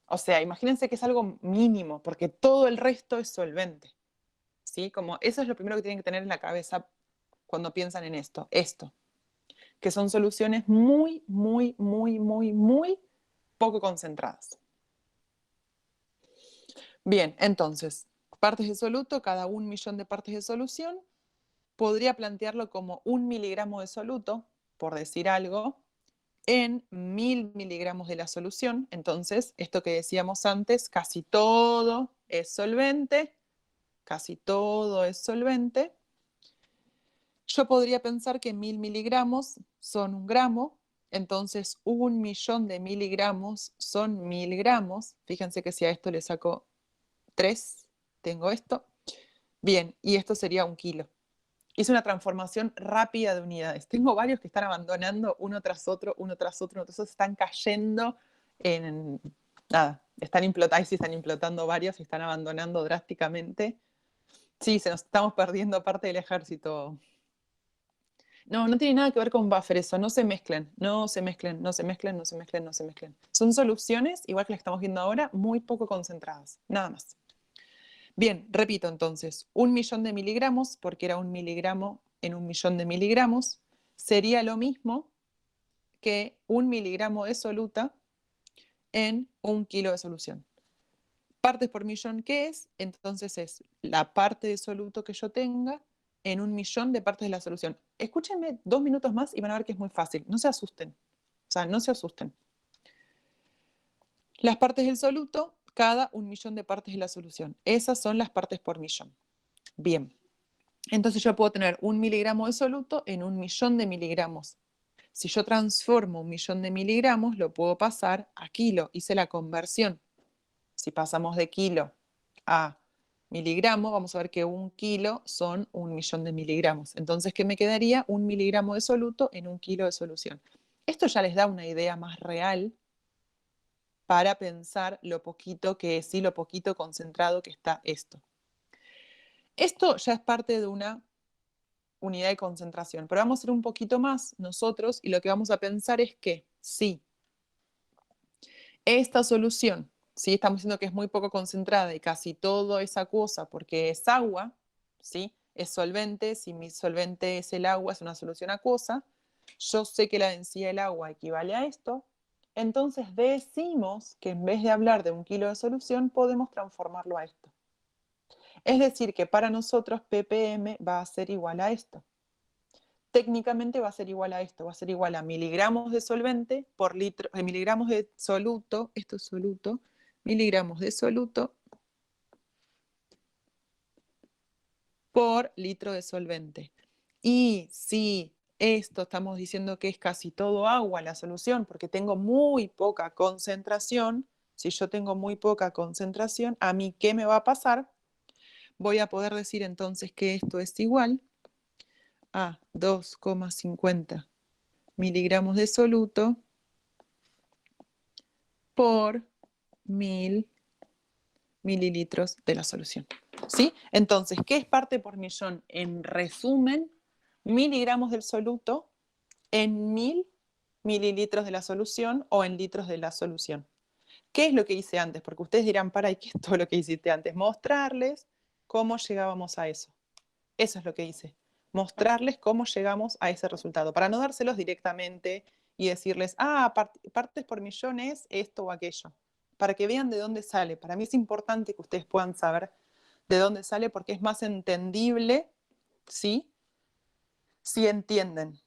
O sea, imagínense que es algo mínimo, porque todo el resto es solvente. ¿Sí? Como eso es lo primero que tienen que tener en la cabeza cuando piensan en esto. Esto, que son soluciones muy poco concentradas. Bien, entonces, partes de soluto, cada 1.000.000 de partes de solución. Podría plantearlo como 1 miligramo de soluto, por decir algo, en 1.000 miligramos de la solución. Entonces, esto que decíamos antes, casi todo es solvente, casi todo es solvente. Yo podría pensar que 1.000 miligramos son 1 gramo, entonces 1.000.000 de miligramos son 1.000 gramos. Fíjense que si a esto le saco 3, tengo esto. Bien, y esto sería 1 kilo. Hice una transformación rápida de unidades. Tengo varios que están abandonando uno tras otro, uno tras otro, entonces están cayendo en... Nada, están implotando varios y están abandonando drásticamente. Sí, se nos estamos perdiendo parte del ejército. No, no tiene nada que ver con buffer eso, no se mezclen, no se mezclen, no se mezclen, no se mezclen, no se mezclen. Son soluciones, igual que las que estamos viendo ahora, muy poco concentradas, nada más. Bien, repito entonces, 1.000.000 de miligramos, porque era 1 miligramo en 1.000.000 de miligramos, sería lo mismo que 1 miligramo de soluta en 1 kilo de solución. Partes por millón, ¿qué es? Entonces es la parte de soluto que yo tenga en 1.000.000 de partes de la solución. Escúchenme 2 minutos más y van a ver que es muy fácil. No se asusten. O sea, no se asusten. Las partes del soluto, cada 1.000.000 de partes de la solución. Esas son las partes por millón. Bien. Entonces yo puedo tener 1 miligramo de soluto en 1.000.000 de miligramos. Si yo transformo 1.000.000 de miligramos, lo puedo pasar a kilo. Hice la conversión. Si pasamos de kilo a miligramo, vamos a ver que 1 kilo son 1.000.000 de miligramos. Entonces, ¿qué me quedaría? 1 miligramo de soluto en 1 kilo de solución. Esto ya les da una idea más real para pensar lo poquito que es y lo poquito concentrado que está esto. Esto ya es parte de una unidad de concentración, pero vamos a ir un poquito más nosotros y lo que vamos a pensar es que si esta solución, ¿sí? Estamos diciendo que es muy poco concentrada y casi todo es acuosa porque es agua, ¿sí? Es solvente, si mi solvente es el agua, es una solución acuosa, yo sé que la densidad del agua equivale a esto, entonces decimos que en vez de hablar de 1 kilo de solución, podemos transformarlo a esto. Es decir, que para nosotros ppm va a ser igual a esto. Técnicamente va a ser igual a esto, va a ser igual a miligramos de solvente por litro, miligramos de soluto, esto es soluto, miligramos de soluto por litro de solvente. Y si esto estamos diciendo que es casi todo agua la solución, porque tengo muy poca concentración, si yo tengo muy poca concentración, ¿a mí qué me va a pasar? Voy a poder decir entonces que esto es igual a 2,50 miligramos de soluto por 1.000 mililitros de la solución. ¿Sí? Entonces, ¿qué es parte por millón? En resumen, miligramos del soluto en 1.000 mililitros de la solución o en litros de la solución. ¿Qué es lo que hice antes? Porque ustedes dirán, ¿y qué es todo lo que hiciste antes? Mostrarles cómo llegábamos a eso. Eso es lo que hice. Mostrarles cómo llegamos a ese resultado, para no dárselos directamente y decirles, partes por millón es esto o aquello, para que vean de dónde sale. Para mí es importante que ustedes puedan saber de dónde sale porque es más entendible, ¿sí? Si entienden.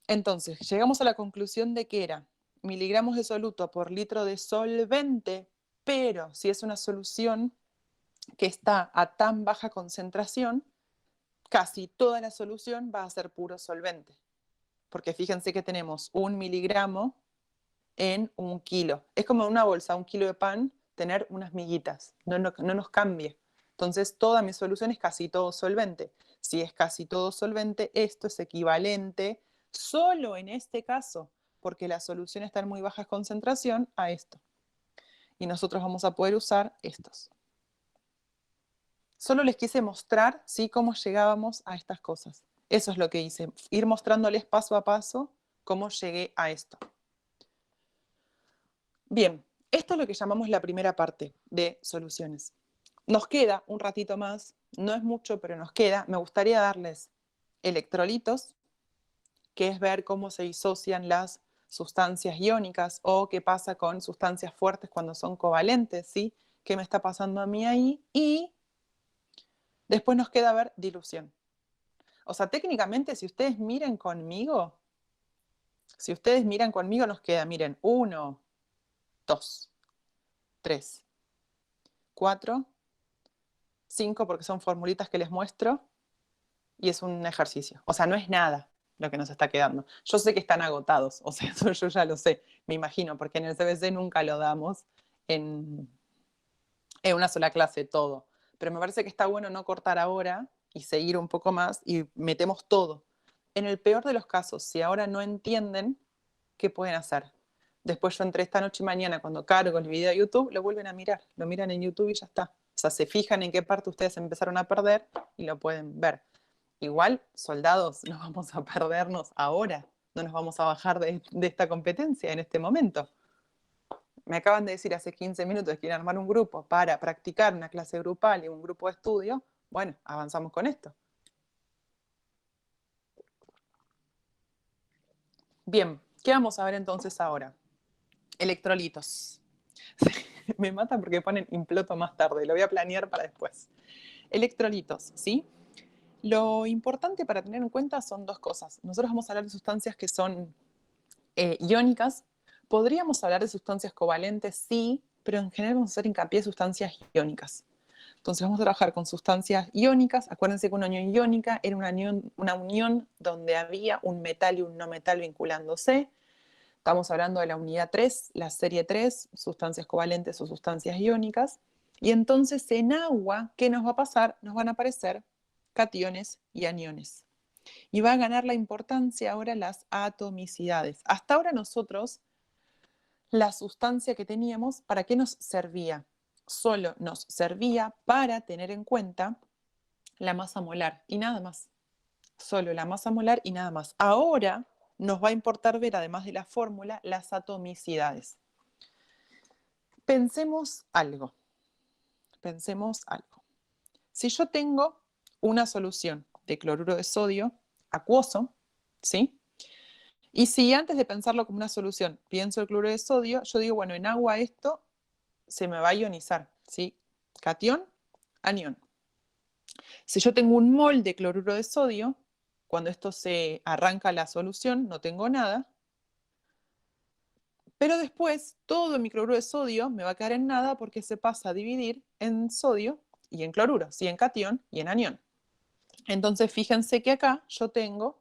Entonces, llegamos a la conclusión de que era miligramos de soluto por litro de solvente, pero si es una solución que está a tan baja concentración, casi toda la solución va a ser puro solvente. Porque fíjense que tenemos 1 miligramo en 1 kilo. Es como una bolsa, 1 kilo de pan, tener unas miguitas. No nos cambie. Entonces, toda mi solución es casi todo solvente. Si es casi todo solvente, esto es equivalente, solo en este caso, porque la solución está en muy baja concentración, a esto. Y nosotros vamos a poder usar estos. Solo les quise mostrar, ¿sí?, cómo llegábamos a estas cosas. Eso es lo que hice, ir mostrándoles paso a paso cómo llegué a esto. Bien, esto es lo que llamamos la primera parte de soluciones. Nos queda un ratito más, no es mucho, pero nos queda. Me gustaría darles electrolitos, que es ver cómo se disocian las sustancias iónicas o qué pasa con sustancias fuertes cuando son covalentes, ¿sí? ¿Qué me está pasando a mí ahí? Y después nos queda ver dilución. O sea, técnicamente, si ustedes miran conmigo, nos queda, miren, 1, 2, 3, 4, 5, porque son formulitas que les muestro, y es un ejercicio. O sea, no es nada lo que nos está quedando. Yo sé que están agotados, o sea, eso yo ya lo sé, me imagino, porque en el CBC nunca lo damos en una sola clase todo. Pero me parece que está bueno no cortar ahora y seguir un poco más y metemos todo. En el peor de los casos, si ahora no entienden, ¿qué pueden hacer? Después yo entre esta noche y mañana, cuando cargo el video de YouTube, lo vuelven a mirar. Lo miran en YouTube y ya está. O sea, se fijan en qué parte ustedes empezaron a perder y lo pueden ver. Igual, soldados, no vamos a perdernos ahora, no nos vamos a bajar de esta competencia en este momento. Me acaban de decir hace 15 minutos que quieren armar un grupo para practicar una clase grupal y un grupo de estudio. Bueno, avanzamos con esto. Bien, ¿qué vamos a ver entonces ahora? Electrolitos. Me mata porque ponen imploto más tarde, lo voy a planear para después. Electrolitos, ¿sí? Lo importante para tener en cuenta son dos cosas. Nosotros vamos a hablar de sustancias que son iónicas. Podríamos hablar de sustancias covalentes, sí, pero en general vamos a hacer hincapié en sustancias iónicas. Entonces vamos a trabajar con sustancias iónicas. Acuérdense que una unión iónica era una unión donde había un metal y un no metal vinculándose. Estamos hablando de la unidad 3, la serie 3, sustancias covalentes o sustancias iónicas. Y entonces en agua, ¿qué nos va a pasar? Nos van a aparecer cationes y aniones. Y va a ganar la importancia ahora las atomicidades. Hasta ahora nosotros, la sustancia que teníamos, ¿para qué nos servía? Solo nos servía para tener en cuenta la masa molar y nada más. Solo la masa molar y nada más. Ahora nos va a importar ver, además de la fórmula, las atomicidades. Pensemos algo. Pensemos algo. Si yo tengo una solución de cloruro de sodio acuoso, ¿sí? Y si antes de pensarlo como una solución pienso el cloruro de sodio, yo digo, bueno, en agua esto se me va a ionizar, ¿sí? Catión, anión. Si yo tengo un mol de cloruro de sodio, cuando esto se arranca la solución, no tengo nada, pero después todo mi cloruro de sodio me va a quedar en nada porque se pasa a dividir en sodio y en cloruro, ¿sí? En catión y en anión. Entonces fíjense que acá yo tengo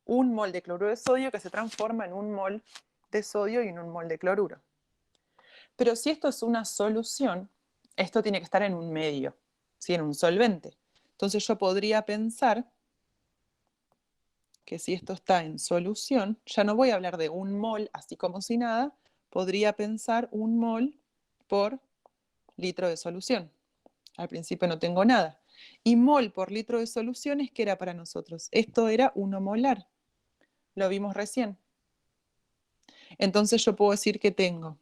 un mol de cloruro de sodio que se transforma en un mol de sodio y en un mol de cloruro. Pero si esto es una solución, esto tiene que estar en un medio, ¿sí? En un solvente. Entonces yo podría pensar que si esto está en solución, ya no voy a hablar de un mol así como si nada, podría pensar un mol por litro de solución. Al principio no tengo nada. Y mol por litro de solución es que era para nosotros. Esto era 1 molar. Lo vimos recién. Entonces yo puedo decir que tengo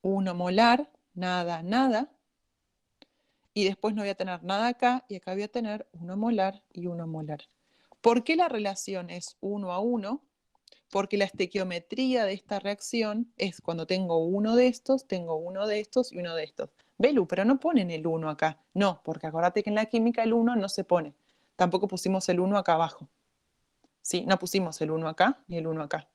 1 molar, nada, nada, y después no voy a tener nada acá, y acá voy a tener 1 molar y 1 molar. ¿Por qué la relación es 1 a 1? Porque la estequiometría de esta reacción es cuando tengo uno de estos, tengo uno de estos y uno de estos. Belu, pero no ponen el 1 acá. No, porque acordate que en la química el 1 no se pone. Tampoco pusimos el 1 acá abajo. ¿Sí? No pusimos el 1 acá ni el 1 acá.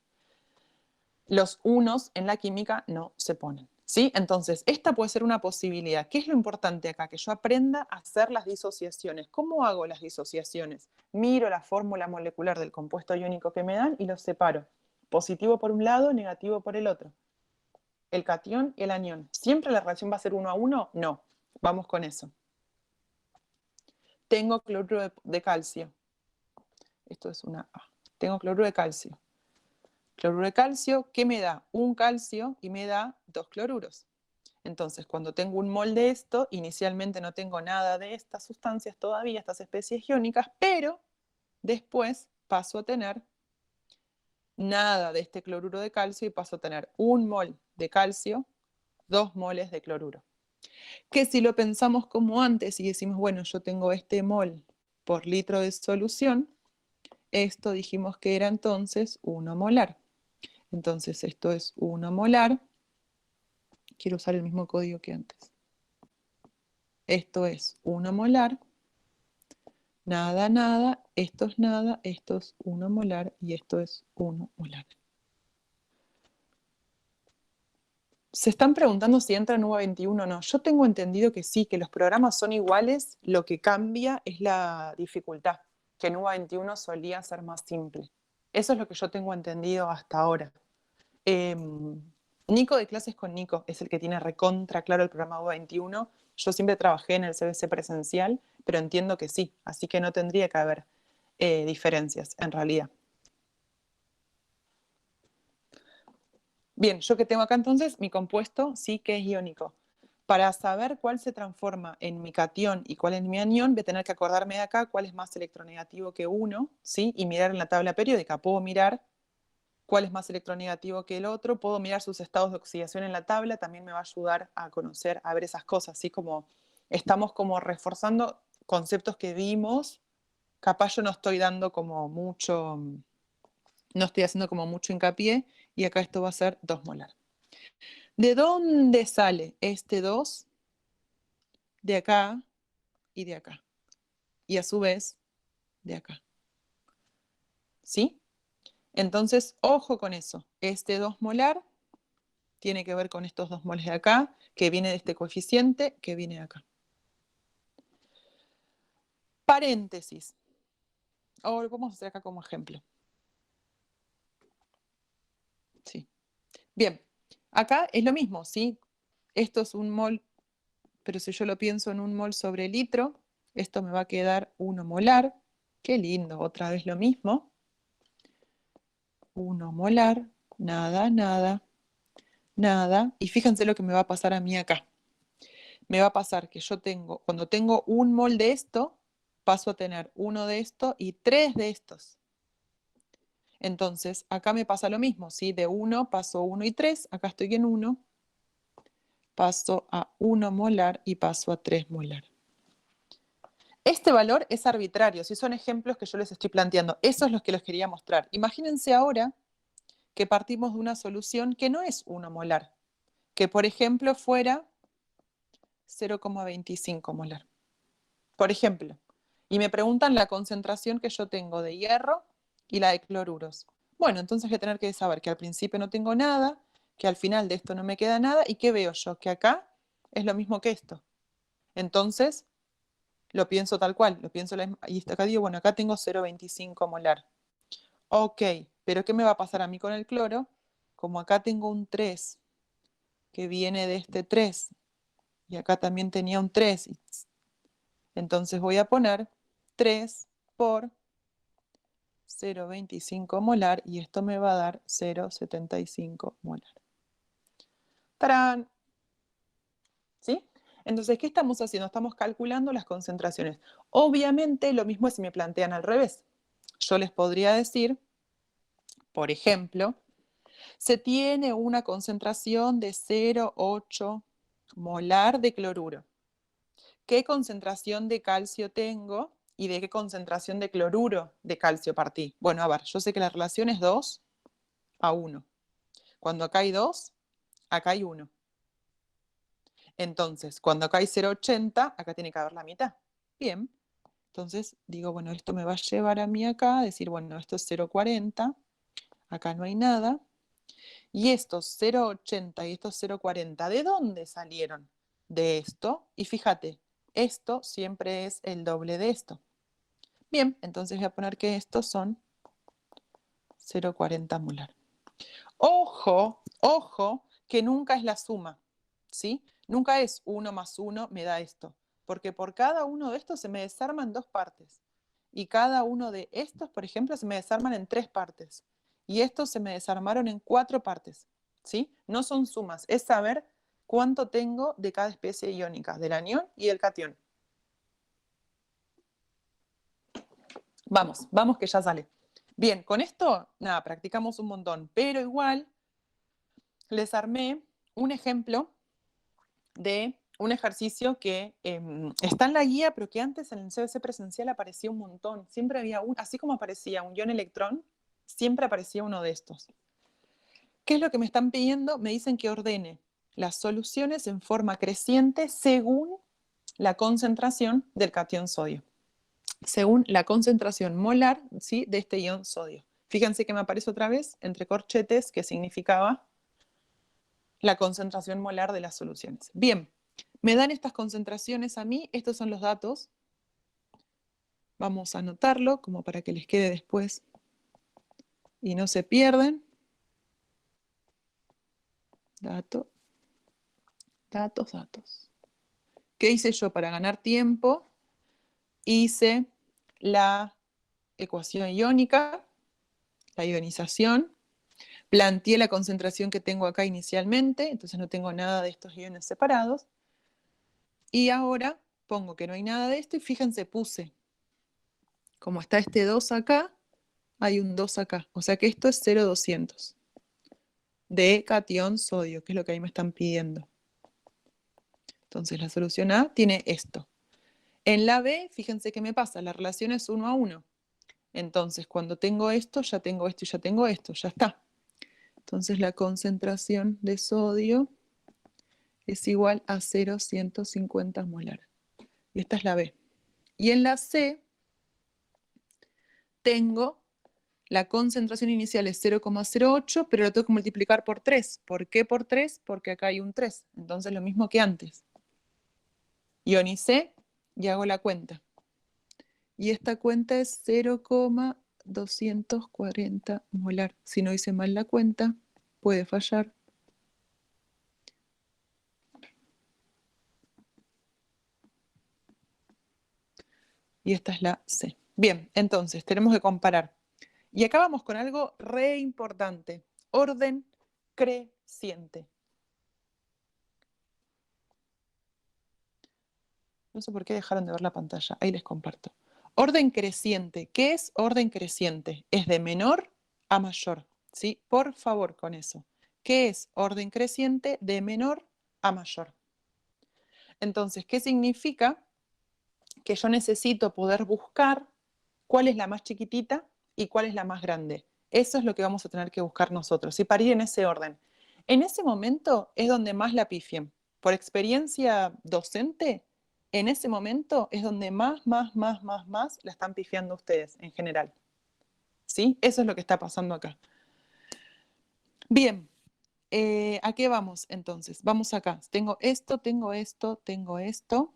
Los unos en la química no se ponen. ¿Sí? Entonces, esta puede ser una posibilidad. ¿Qué es lo importante acá? Que yo aprenda a hacer las disociaciones. ¿Cómo hago las disociaciones? Miro la fórmula molecular del compuesto iónico que me dan y los separo. Positivo por un lado, negativo por el otro. El catión y el anión. ¿Siempre la relación va a ser 1 a 1? No. Vamos con eso. Tengo cloruro de calcio. Esto es una A. Tengo cloruro de calcio. Cloruro de calcio, ¿qué me da? Un calcio y me da 2 cloruros. Entonces, cuando tengo un mol de esto, inicialmente no tengo nada de estas sustancias todavía, estas especies iónicas, pero después paso a tener nada de este cloruro de calcio y paso a tener un mol de calcio, 2 moles de cloruro. Que si lo pensamos como antes y decimos, bueno, yo tengo este mol por litro de solución, esto dijimos que era entonces 1 molar. Entonces esto es 1 molar. Quiero usar el mismo código que antes. Esto es 1 molar. Nada, nada, esto es nada, esto es 1 molar y esto es 1 molar. Se están preguntando si entra en UVA21 o no. Yo tengo entendido que sí, que los programas son iguales, lo que cambia es la dificultad, que en UVA21 solía ser más simple. Eso es lo que yo tengo entendido hasta ahora. Nico de Clases con Nico es el que tiene recontra claro el programa UVA21. Yo siempre trabajé en el CBC presencial, pero entiendo que sí, así que no tendría que haber diferencias en realidad. Bien, yo que tengo acá entonces, mi compuesto sí que es iónico. Para saber cuál se transforma en mi catión y cuál en mi anión, voy a tener que acordarme de acá cuál es más electronegativo que uno, ¿sí? Y mirar en la tabla periódica. Puedo mirar cuál es más electronegativo que el otro, puedo mirar sus estados de oxidación en la tabla, también me va a ayudar a conocer, a ver esas cosas, así como estamos como reforzando conceptos que vimos, capaz yo no estoy dando como mucho, no estoy haciendo como mucho hincapié, y acá esto va a ser 2 molar. ¿De dónde sale este 2? De acá y de acá. Y a su vez, de acá. ¿Sí? Entonces, ojo con eso. Este 2 molar tiene que ver con estos 2 moles de acá, que viene de este coeficiente, que viene de acá. Paréntesis. Ahora vamos a hacer acá como ejemplo. Sí. Bien. Acá es lo mismo, ¿sí? Esto es un mol, pero si yo lo pienso en un mol sobre litro, esto me va a quedar 1 molar. Qué lindo, otra vez lo mismo. 1 molar, nada, nada, nada. Y fíjense lo que me va a pasar a mí acá. Me va a pasar que yo tengo, cuando tengo un mol de esto, paso a tener 1 de esto y 3 de estos. Entonces, acá me pasa lo mismo, ¿sí? De 1 paso 1 y 3, acá estoy en 1, paso a 1 molar y paso a 3 molar. Este valor es arbitrario, si son ejemplos que yo les estoy planteando. Eso es lo que les quería mostrar. Imagínense ahora que partimos de una solución que no es 1 molar, que por ejemplo fuera 0,25 molar. Por ejemplo, y me preguntan la concentración que yo tengo de hierro y la de cloruros. Bueno, entonces voy a tener que saber que al principio no tengo nada, que al final de esto no me queda nada, y ¿qué veo yo? Que acá es lo mismo que esto. Entonces, lo pienso tal cual, lo pienso, y acá digo, bueno, acá tengo 0,25 molar. Ok, pero ¿qué me va a pasar a mí con el cloro? Como acá tengo un 3 que viene de este 3, y acá también tenía un 3, entonces voy a poner 3 por 0,25 molar, y esto me va a dar 0,75 molar. ¡Tarán! ¿Sí? Entonces, ¿qué estamos haciendo? Estamos calculando las concentraciones. Obviamente, lo mismo es si me plantean al revés. Yo les podría decir, por ejemplo, se tiene una concentración de 0,8 molar de cloruro. ¿Qué concentración de calcio tengo y de qué concentración de cloruro de calcio partí? Bueno, a ver, yo sé que la relación es 2 a 1. Cuando acá hay 2, acá hay 1. Entonces, cuando acá hay 0,80, acá tiene que haber la mitad. Bien, entonces digo, bueno, esto me va a llevar a mí acá a decir, bueno, esto es 0,40, acá no hay nada. Y estos 0,80 y estos 0,40, ¿de dónde salieron? De esto. Y fíjate, esto siempre es el doble de esto. Bien, entonces voy a poner que estos son 0,40 molar. Ojo, ojo, que nunca es la suma, ¿sí? Nunca es 1 más 1 me da esto, porque por cada uno de estos se me desarman 2 partes. Y cada uno de estos, por ejemplo, se me desarman en 3 partes. Y estos se me desarmaron en 4 partes, ¿sí? No son sumas, es saber cuánto tengo de cada especie iónica, del anión y del catión. Vamos, vamos que ya sale. Bien, con esto, nada, practicamos un montón, pero igual les armé un ejemplo de un ejercicio que está en la guía, pero que antes en el CBC presencial aparecía un montón. Siempre había un, así como aparecía un ion electrón, siempre aparecía uno de estos. ¿Qué es lo que me están pidiendo? Me dicen que ordene las soluciones en forma creciente según la concentración del catión sodio, según la concentración molar, ¿sí?, de este ion sodio. Fíjense que me aparece otra vez entre corchetes, que significaba la concentración molar de las soluciones. Bien, me dan estas concentraciones a mí, estos son los datos. Vamos a anotarlo como para que les quede después y no se pierden. Dato, datos, datos. ¿Qué hice yo para ganar tiempo? Hice la ecuación iónica, la ionización, planteé la concentración que tengo acá inicialmente, entonces no tengo nada de estos iones separados. Y ahora pongo que no hay nada de esto y fíjense, puse, como está este 2 acá, hay un 2 acá. O sea que esto es 0,200 de catión sodio, que es lo que ahí me están pidiendo. Entonces la solución A tiene esto. En la B, fíjense qué me pasa, la relación es 1 a 1. Entonces cuando tengo esto, ya tengo esto y ya tengo esto, ya está. Entonces la concentración de sodio es igual a 0,150 molar. Y esta es la B. Y en la C tengo la concentración inicial es 0,08, pero lo tengo que multiplicar por 3. ¿Por qué por 3? Porque acá hay un 3. Entonces lo mismo que antes. Ionicé y hago la cuenta. Y esta cuenta es 0,240 molar. Si no hice mal la cuenta, puede fallar. Y esta es la C. Bien, entonces tenemos que comparar. Y acá vamos con algo re importante. Orden creciente. No sé por qué dejaron de ver la pantalla. Ahí les comparto. Orden creciente. ¿Qué es orden creciente? Es de menor a mayor. ¿Sí? Por favor con eso. ¿Qué es orden creciente de menor a mayor? Entonces, ¿qué significa? Que yo necesito poder buscar cuál es la más chiquitita y cuál es la más grande. Eso es lo que vamos a tener que buscar nosotros, y para ir en ese orden. En ese momento es donde más la pifien. Por experiencia docente, en ese momento es donde más la están pifiando ustedes en general. ¿Sí? Eso es lo que está pasando acá. Bien, ¿a qué vamos entonces? Vamos acá. Tengo esto, tengo esto, tengo esto.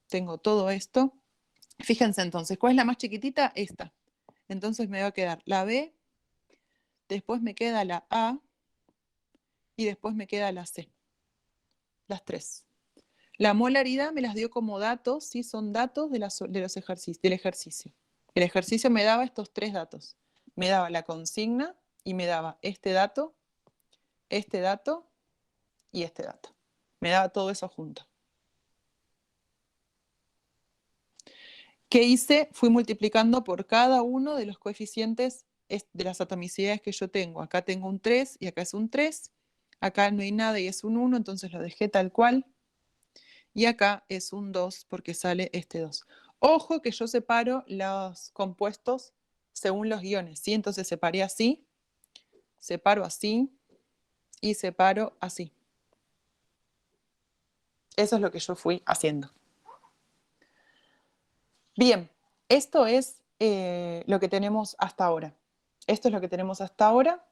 Tengo todo esto. Fíjense entonces, ¿cuál es la más chiquitita? Esta. Entonces me va a quedar la B, después me queda la A y después me queda la C. Las tres. La molaridad me las dio como datos, sí, son datos de los ejercicios, del ejercicio. El ejercicio me daba estos tres datos. Me daba la consigna y me daba este dato y este dato. Me daba todo eso junto. ¿Qué hice? Fui multiplicando por cada uno de los coeficientes de las atomicidades que yo tengo. Acá tengo un 3 y acá es un 3. Acá no hay nada y es un 1, entonces lo dejé tal cual. Y acá es un 2 porque sale este 2. Ojo que yo separo los compuestos según los guiones, ¿sí? Entonces separé así, separo así y separo así. Eso es lo que yo fui haciendo. Bien, esto es lo que tenemos hasta ahora. Esto es lo que tenemos hasta ahora.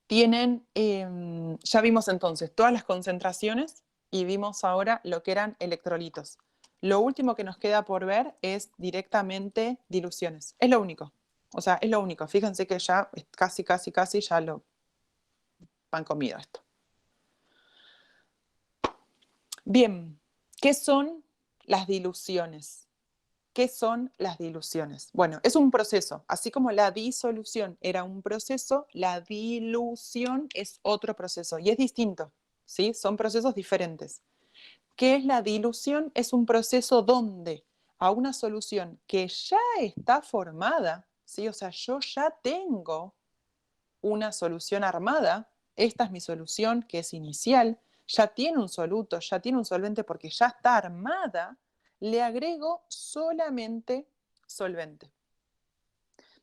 Tienen, ya vimos entonces todas las concentraciones y vimos ahora lo que eran electrolitos. Lo último que nos queda por ver es directamente diluciones. Es lo único. O sea, es lo único. Fíjense que ya casi ya lo han comido esto. Bien, ¿qué son las diluciones? ¿Qué son las diluciones? Bueno, es un proceso. Así como la disolución era un proceso, la dilución es otro proceso y es distinto, ¿sí? Son procesos diferentes. ¿Qué es la dilución? Es un proceso donde a una solución que ya está formada, ¿sí? O sea, yo ya tengo una solución armada, esta es mi solución que es inicial, ya tiene un soluto, ya tiene un solvente porque ya está armada, le agrego solamente solvente.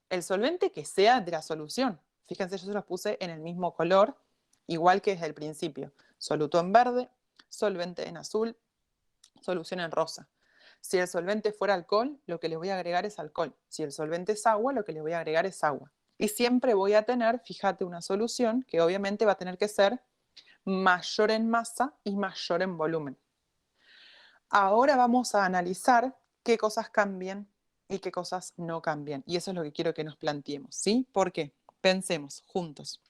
El solvente que sea de la solución. Fíjense, yo se los puse en el mismo color, igual que desde el principio. Soluto en verde, solvente en azul, solución en rosa. Si el solvente fuera alcohol, lo que le voy a agregar es alcohol. Si el solvente es agua, lo que le voy a agregar es agua. Y siempre voy a tener, fíjate, una solución que obviamente va a tener que ser mayor en masa y mayor en volumen. Ahora vamos a analizar qué cosas cambian y qué cosas no cambian. Y eso es lo que quiero que nos planteemos, ¿sí? ¿Por qué? Pensemos juntos.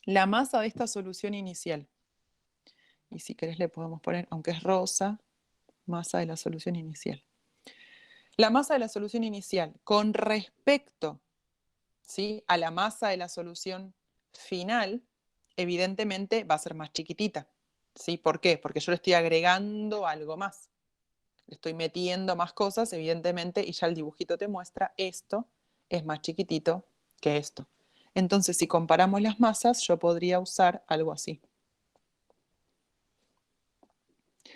La masa de esta solución inicial, y si querés le podemos poner, aunque es rosa, masa de la solución inicial. La masa de la solución inicial con respecto, ¿sí?, a la masa de la solución final evidentemente va a ser más chiquitita. ¿Sí? ¿Por qué? Porque yo le estoy agregando algo más. Le estoy metiendo más cosas, evidentemente, y ya el dibujito te muestra esto es más chiquitito que esto. Entonces, si comparamos las masas, yo podría usar algo así.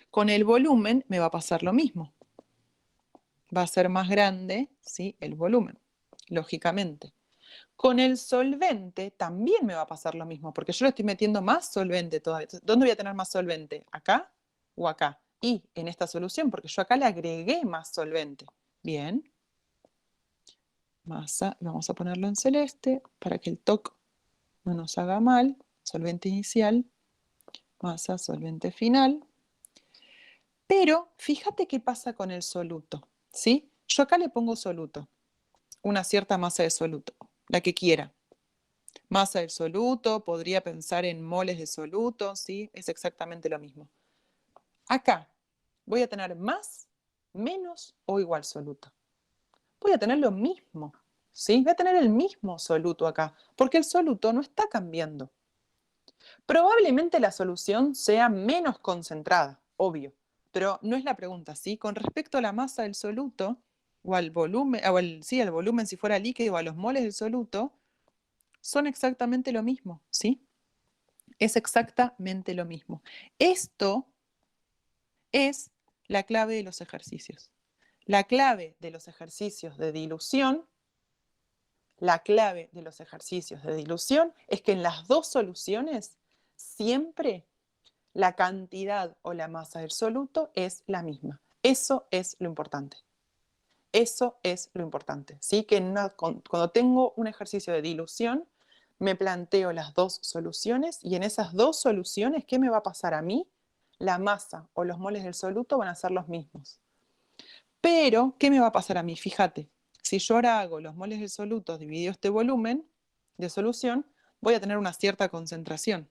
Con el volumen me va a pasar lo mismo. Va a ser más grande, ¿sí? El volumen, lógicamente. Con el solvente también me va a pasar lo mismo, porque yo le estoy metiendo más solvente todavía. ¿Dónde voy a tener más solvente? ¿Acá o acá? Y en esta solución, porque yo acá le agregué más solvente. Bien. Masa, vamos a ponerlo en celeste para que el TOC no nos haga mal. Solvente inicial, masa, solvente final. Pero fíjate qué pasa con el soluto, ¿sí? Yo acá le pongo soluto, una cierta masa de soluto, la que quiera. Masa del soluto, podría pensar en moles de soluto, ¿sí? Es exactamente lo mismo. Acá voy a tener más, menos o igual soluto. Voy a tener lo mismo, ¿sí? Voy a tener el mismo soluto acá, porque el soluto no está cambiando. Probablemente la solución sea menos concentrada, obvio, pero no es la pregunta, ¿sí? Con respecto a la masa del soluto, o al volumen, sí, al volumen si fuera líquido, o a los moles del soluto, son exactamente lo mismo, ¿sí? Es exactamente lo mismo. Esto es la clave de los ejercicios. La clave de los ejercicios de dilución, la clave de los ejercicios de dilución es que en las dos soluciones siempre la cantidad o la masa del soluto es la misma. Eso es lo importante. Eso es lo importante. ¿Sí? Que cuando tengo un ejercicio de dilución, me planteo las dos soluciones y en esas dos soluciones, ¿qué me va a pasar a mí? La masa o los moles del soluto van a ser los mismos. Pero, ¿qué me va a pasar a mí? Fíjate, si yo ahora hago los moles del soluto dividido este volumen de solución, voy a tener una cierta concentración.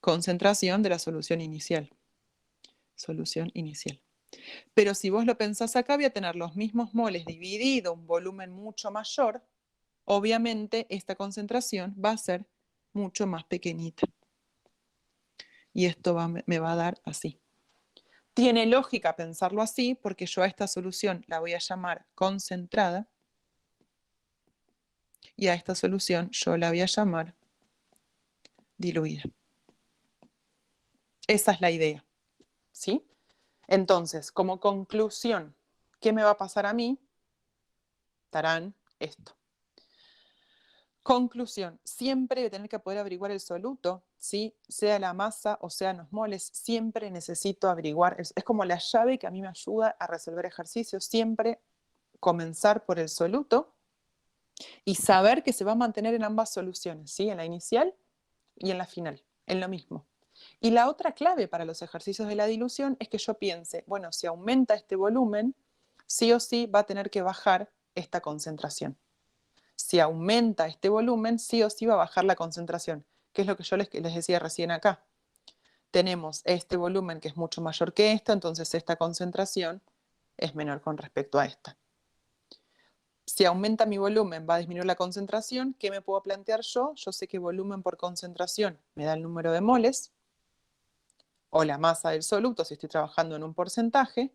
Concentración de la solución inicial. Solución inicial. Pero si vos lo pensás acá, voy a tener los mismos moles dividido un volumen mucho mayor. Obviamente, esta concentración va a ser mucho más pequeñita. Y esto me va a dar así. Tiene lógica pensarlo así porque yo a esta solución la voy a llamar concentrada y a esta solución yo la voy a llamar diluida. Esa es la idea, ¿sí? Entonces, como conclusión, ¿qué me va a pasar a mí? Tarán, esto. Conclusión, siempre voy a tener que poder averiguar el soluto, ¿sí? Sea la masa o sean los moles, siempre necesito averiguar, es como la llave que a mí me ayuda a resolver ejercicios, siempre comenzar por el soluto y saber que se va a mantener en ambas soluciones, ¿sí? En la inicial y en la final, en lo mismo. Y la otra clave para los ejercicios de la dilución es que yo piense, bueno, si aumenta este volumen, sí o sí va a tener que bajar esta concentración. Si aumenta este volumen, sí o sí va a bajar la concentración, que es lo que yo les decía recién acá. Tenemos este volumen que es mucho mayor que esto, entonces esta concentración es menor con respecto a esta. Si aumenta mi volumen, va a disminuir la concentración. ¿Qué me puedo plantear yo? Yo sé que volumen por concentración me da el número de moles o la masa del soluto si estoy trabajando en un porcentaje.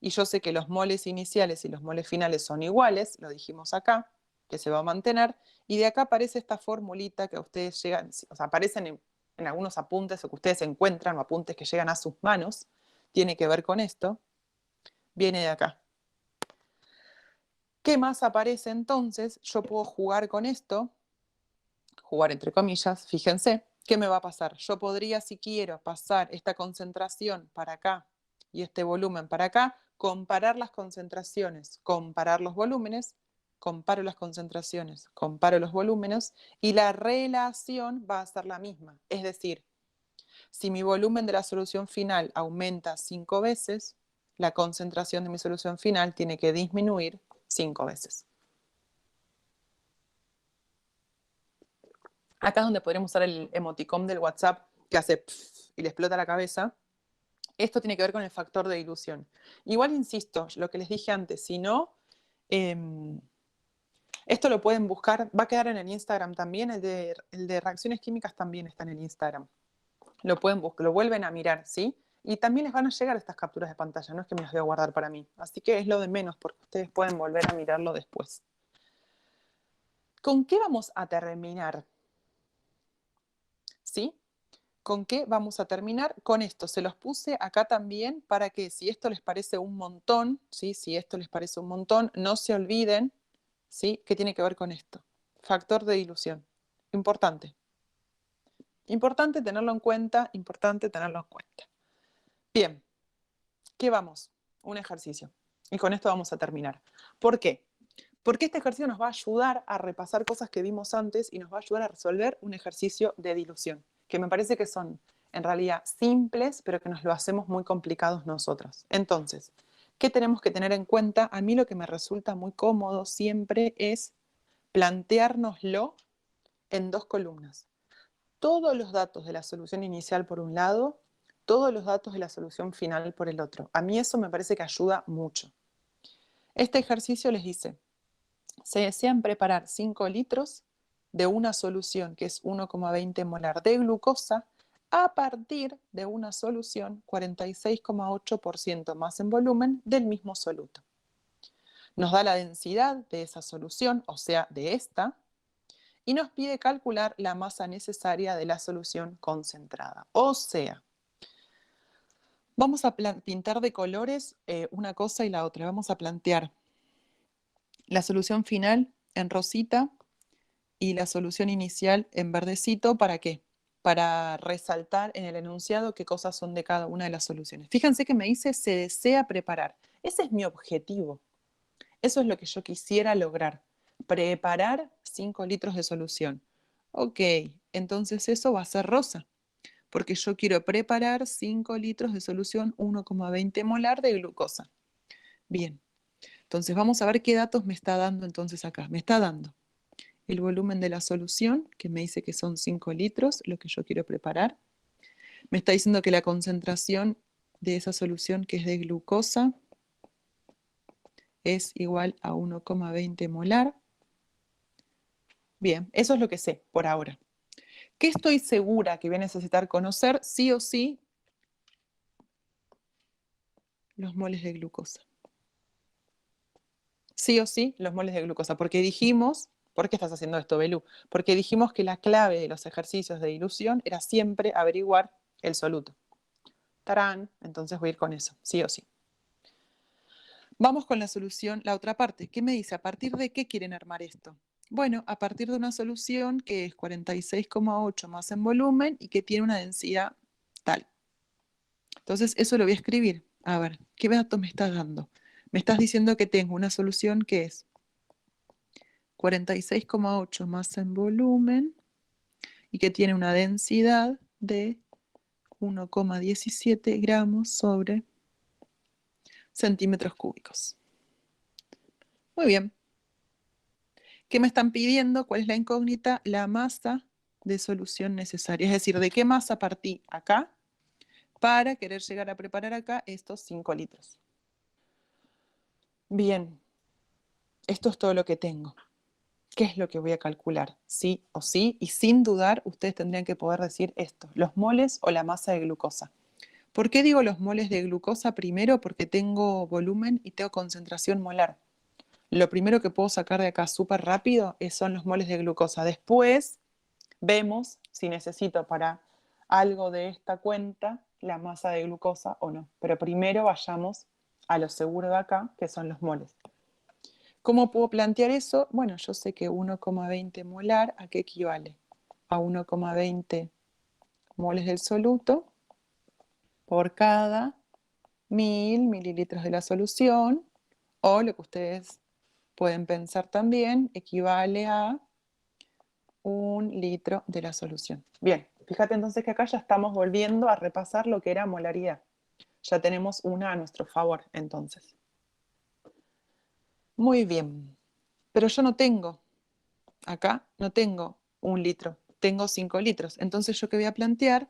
Y yo sé que los moles iniciales y los moles finales son iguales, lo dijimos acá, que se va a mantener. Y de acá aparece esta formulita que ustedes llegan, o sea, aparecen en algunos apuntes o que ustedes encuentran o apuntes que llegan a sus manos. Tiene que ver con esto. Viene de acá. ¿Qué más aparece entonces? Yo puedo jugar con esto, jugar entre comillas, fíjense, ¿qué me va a pasar? Yo podría, si quiero, pasar esta concentración para acá y este volumen para acá, comparar las concentraciones, comparar los volúmenes, comparo las concentraciones, comparo los volúmenes y la relación va a ser la misma. Es decir, si mi volumen de la solución final aumenta 5 veces, la concentración de mi solución final tiene que disminuir 5 veces. Acá es donde podríamos usar el emoticón del WhatsApp que hace pf, y le explota la cabeza. Esto tiene que ver con el factor de dilución. Igual insisto, lo que les dije antes, si no, Esto lo pueden buscar, va a quedar en el Instagram también, el de reacciones químicas también está en el Instagram. Lo pueden buscar, lo vuelven a mirar, ¿sí? Y también les van a llegar estas capturas de pantalla, no es que me las voy a guardar para mí. Así que es lo de menos, porque ustedes pueden volver a mirarlo después. ¿Con qué vamos a terminar? ¿Sí? ¿Con qué vamos a terminar? Con esto, se los puse acá también para que si esto les parece un montón, ¿sí? Si esto les parece un montón, no se olviden, ¿sí? ¿Qué tiene que ver con esto? Factor de dilución. Importante. Importante tenerlo en cuenta, importante tenerlo en cuenta. Bien, ¿qué vamos? Un ejercicio. Y con esto vamos a terminar. ¿Por qué? Porque este ejercicio nos va a ayudar a repasar cosas que vimos antes y nos va a ayudar a resolver un ejercicio de dilución, que me parece que son en realidad simples, pero que nos lo hacemos muy complicados nosotros. Entonces, ¿qué tenemos que tener en cuenta? A mí lo que me resulta muy cómodo siempre es planteárnoslo en dos columnas. Todos los datos de la solución inicial por un lado, todos los datos de la solución final por el otro. A mí eso me parece que ayuda mucho. Este ejercicio les dice, se desean preparar 5 litros de una solución que es 1,20 molar de glucosa a partir de una solución 46,8% más en volumen del mismo soluto. Nos da la densidad de esa solución, o sea, de esta, y nos pide calcular la masa necesaria de la solución concentrada. O sea, vamos a pintar de colores una cosa y la otra. Vamos a plantear la solución final en rosita y la solución inicial en verdecito. ¿Para qué? Para resaltar en el enunciado qué cosas son de cada una de las soluciones. Fíjense que me dice se desea preparar. Ese es mi objetivo. Eso es lo que yo quisiera lograr. Preparar 5 litros de solución. Ok, entonces eso va a ser rosa, porque yo quiero preparar 5 litros de solución 1,20 molar de glucosa. Bien, entonces vamos a ver qué datos me está dando entonces acá. Me está dando el volumen de la solución, que me dice que son 5 litros, lo que yo quiero preparar. Me está diciendo que la concentración de esa solución, que es de glucosa, es igual a 1,20 molar. Bien, eso es lo que sé por ahora. ¿Qué estoy segura que voy a necesitar conocer? Sí o sí, los moles de glucosa. Sí o sí, los moles de glucosa, porque dijimos, ¿por qué estás haciendo esto, Belú? Porque dijimos que la clave de los ejercicios de dilución era siempre averiguar el soluto. Tarán, entonces voy a ir con eso, sí o sí. Vamos con la solución, la otra parte. ¿Qué me dice? ¿A partir de qué quieren armar esto? Bueno, a partir de una solución que es 46,8 más en volumen y que tiene una densidad tal. Entonces, eso lo voy a escribir. A ver, ¿qué dato me estás dando? Me estás diciendo que tengo una solución que es 46,8 más en volumen y que tiene una densidad de 1,17 gramos sobre centímetros cúbicos. Muy bien. ¿Qué me están pidiendo? ¿Cuál es la incógnita? La masa de solución necesaria. Es decir, ¿de qué masa partí acá para querer llegar a preparar acá estos 5 litros? Bien, esto es todo lo que tengo. ¿Qué es lo que voy a calcular? Sí o sí, y sin dudar, ustedes tendrían que poder decir esto, los moles o la masa de glucosa. ¿Por qué digo los moles de glucosa? Primero, porque tengo volumen y tengo concentración molar. Lo primero que puedo sacar de acá súper rápido son los moles de glucosa. Después vemos si necesito para algo de esta cuenta la masa de glucosa o no. Pero primero vayamos a lo seguro de acá, que son los moles. ¿Cómo puedo plantear eso? Bueno, yo sé que 1,20 molar, ¿a qué equivale? A 1,20 moles del soluto por cada 1000 mililitros de la solución, o lo que ustedes pueden pensar también, equivale a 1 litro de la solución. Bien, fíjate entonces que acá ya estamos volviendo a repasar lo que era molaridad. Ya tenemos una a nuestro favor, entonces. Muy bien, pero yo no tengo, acá no tengo 1 litro, tengo 5 litros. Entonces, ¿yo qué voy a plantear?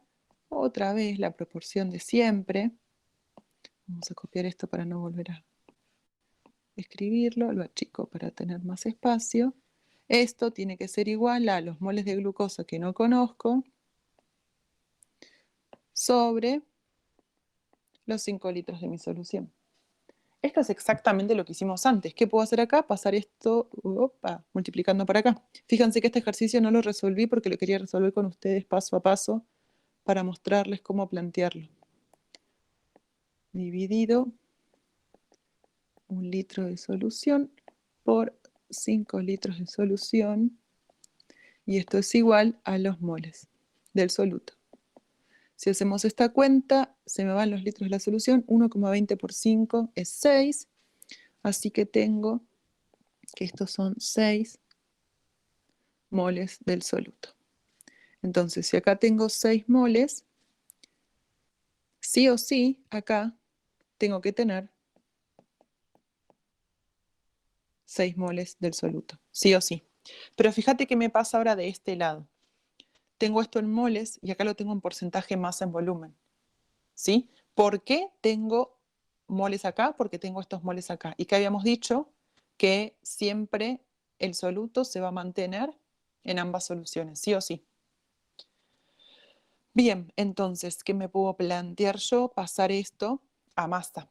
Otra vez la proporción de siempre. Vamos a copiar esto para no volver a escribirlo, lo achico para tener más espacio. Esto tiene que ser igual a los moles de glucosa que no conozco sobre los 5 litros de mi solución. Esto es exactamente lo que hicimos antes. ¿Qué puedo hacer acá? Pasar esto, multiplicando para acá. Fíjense que este ejercicio no lo resolví porque lo quería resolver con ustedes paso a paso para mostrarles cómo plantearlo. Dividido 1 litro de solución por 5 litros de solución. Y esto es igual a los moles del soluto. Si hacemos esta cuenta, se me van los litros de la solución. 1,20 por 5 es 6. Así que tengo que estos son 6 moles del soluto. Entonces, si acá tengo 6 moles, sí o sí, acá tengo que tener 6 moles del soluto. Sí o sí. Pero fíjate qué me pasa ahora de este lado. Tengo esto en moles y acá lo tengo en porcentaje masa en volumen. ¿Sí? ¿Por qué tengo moles acá? Porque tengo estos moles acá. Y que habíamos dicho que siempre el soluto se va a mantener en ambas soluciones, sí o sí. Bien, entonces, ¿qué me puedo plantear yo? Pasar esto a masa.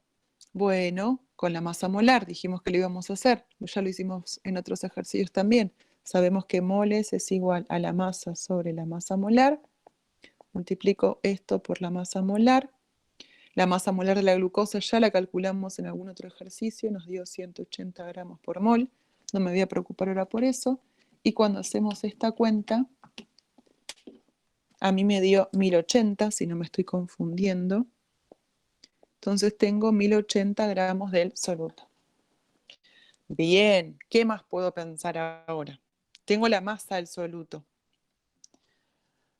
Bueno, con la masa molar dijimos que lo íbamos a hacer. Ya lo hicimos en otros ejercicios también. Sabemos que moles es igual a la masa sobre la masa molar. Multiplico esto por la masa molar. La masa molar de la glucosa ya la calculamos en algún otro ejercicio, nos dio 180 gramos por mol. No me voy a preocupar ahora por eso. Y cuando hacemos esta cuenta, a mí me dio 1080, si no me estoy confundiendo. Entonces tengo 1080 gramos del soluto. Bien, ¿qué más puedo pensar ahora? Tengo la masa del soluto.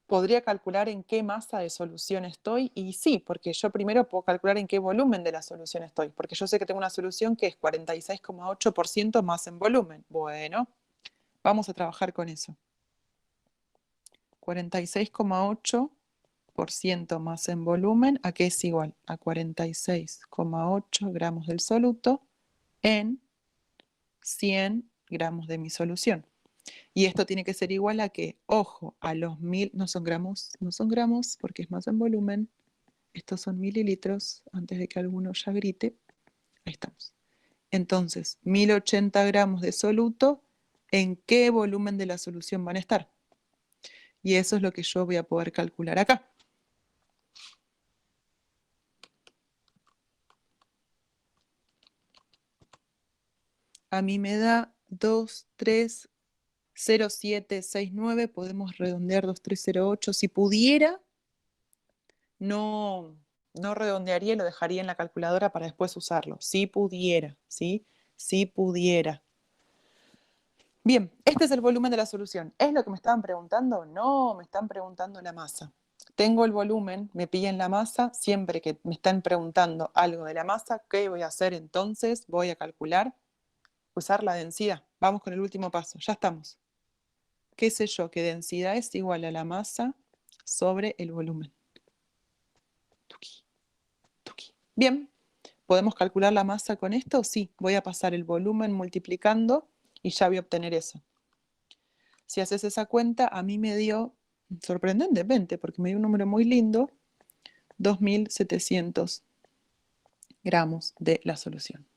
¿Podría calcular en qué masa de solución estoy? Y sí, porque yo primero puedo calcular en qué volumen de la solución estoy, porque yo sé que tengo una solución que es 46,8% más en volumen. Bueno, vamos a trabajar con eso. 46,8% más en volumen, ¿a qué es igual? A 46,8 gramos del soluto en 100 gramos de mi solución. Y esto tiene que ser igual a que, ojo, a los 1000, no son gramos porque es más en volumen. Estos son mililitros, antes de que alguno ya grite. Ahí estamos. Entonces, 1080 gramos de soluto, ¿en qué volumen de la solución van a estar? Y eso es lo que yo voy a poder calcular acá. A mí me da 230769, podemos redondear 2308. Si pudiera, no redondearía y lo dejaría en la calculadora para después usarlo. Si pudiera, ¿sí? Si pudiera. Bien, este es el volumen de la solución. ¿Es lo que me estaban preguntando? No, me están preguntando la masa. Tengo el volumen, me piden la masa. Siempre que me están preguntando algo de la masa, ¿qué voy a hacer entonces? Voy a calcular, usar la densidad. Vamos con el último paso, ya estamos. ¿Qué sé yo? Que densidad es igual a la masa sobre el volumen. Tuki, tuki. Bien, ¿podemos calcular la masa con esto? Sí, voy a pasar el volumen multiplicando y ya voy a obtener eso. Si haces esa cuenta, a mí me dio, sorprendentemente, porque me dio un número muy lindo, 2700 gramos de la solución.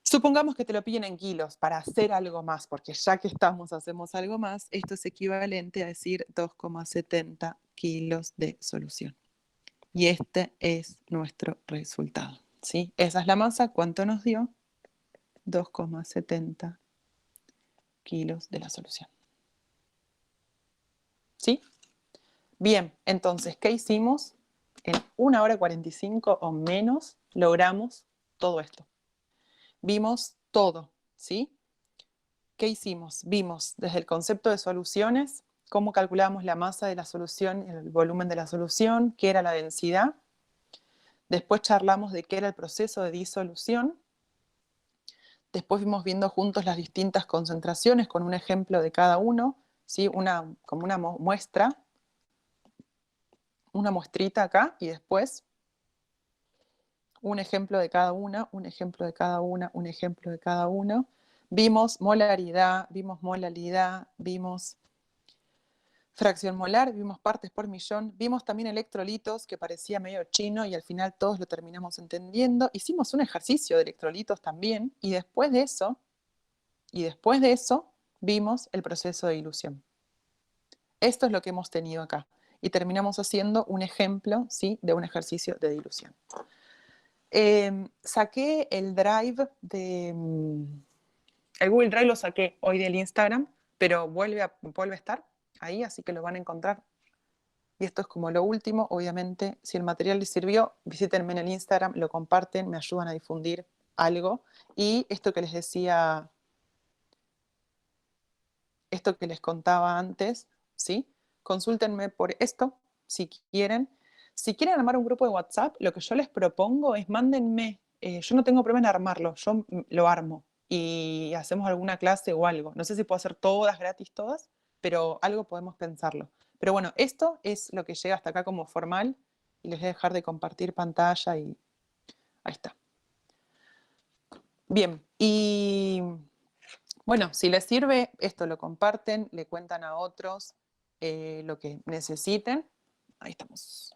Supongamos que te lo piden en kilos para hacer algo más, porque ya que estamos, hacemos algo más, esto es equivalente a decir 2,70 kilos de solución. Y este es nuestro resultado, ¿sí? Esa es la masa, ¿cuánto nos dio? 2,70 kilos de la solución. ¿Sí? Bien, entonces, ¿qué hicimos? En 1 hora 45 o menos logramos todo esto. Vimos todo, ¿sí? ¿Qué hicimos? Vimos desde el concepto de soluciones, cómo calculábamos la masa de la solución, el volumen de la solución, qué era la densidad. Después charlamos de qué era el proceso de disolución. Después vimos viendo juntos las distintas concentraciones con un ejemplo de cada uno, ¿sí? Como una muestra, una muestrita acá y después un ejemplo de cada una, un ejemplo de cada una, un ejemplo de cada uno. Vimos molaridad, vimos fracción molar, vimos partes por millón, vimos también electrolitos, que parecía medio chino y al final todos lo terminamos entendiendo. Hicimos un ejercicio de electrolitos también y después de eso vimos el proceso de dilución. Esto es lo que hemos tenido acá. Y terminamos haciendo un ejemplo, ¿sí?, de un ejercicio de dilución. Saqué el Drive el Google Drive lo saqué hoy del Instagram, pero vuelve a estar ahí, así que lo van a encontrar. Y esto es como lo último, obviamente. Si el material les sirvió, visítenme en el Instagram, lo comparten, me ayudan a difundir algo. Y esto que les decía, esto que les contaba antes, ¿sí? Consúltenme por esto, si quieren. Si quieren armar un grupo de WhatsApp, lo que yo les propongo es mándenme, yo no tengo problema en armarlo, yo lo armo y hacemos alguna clase o algo. No sé si puedo hacer todas gratis, todas, pero algo podemos pensarlo. Pero bueno, esto es lo que llega hasta acá como formal y les voy a dejar de compartir pantalla y ahí está. Bien, y bueno, si les sirve, esto lo comparten, le cuentan a otros lo que necesiten. Ahí estamos.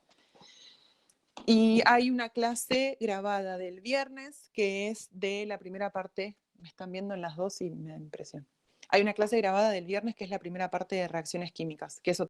Y hay una clase grabada del viernes que es de la primera parte. Me están viendo en las dos y me da impresión. Hay una clase grabada del viernes que es la primera parte de reacciones químicas, que eso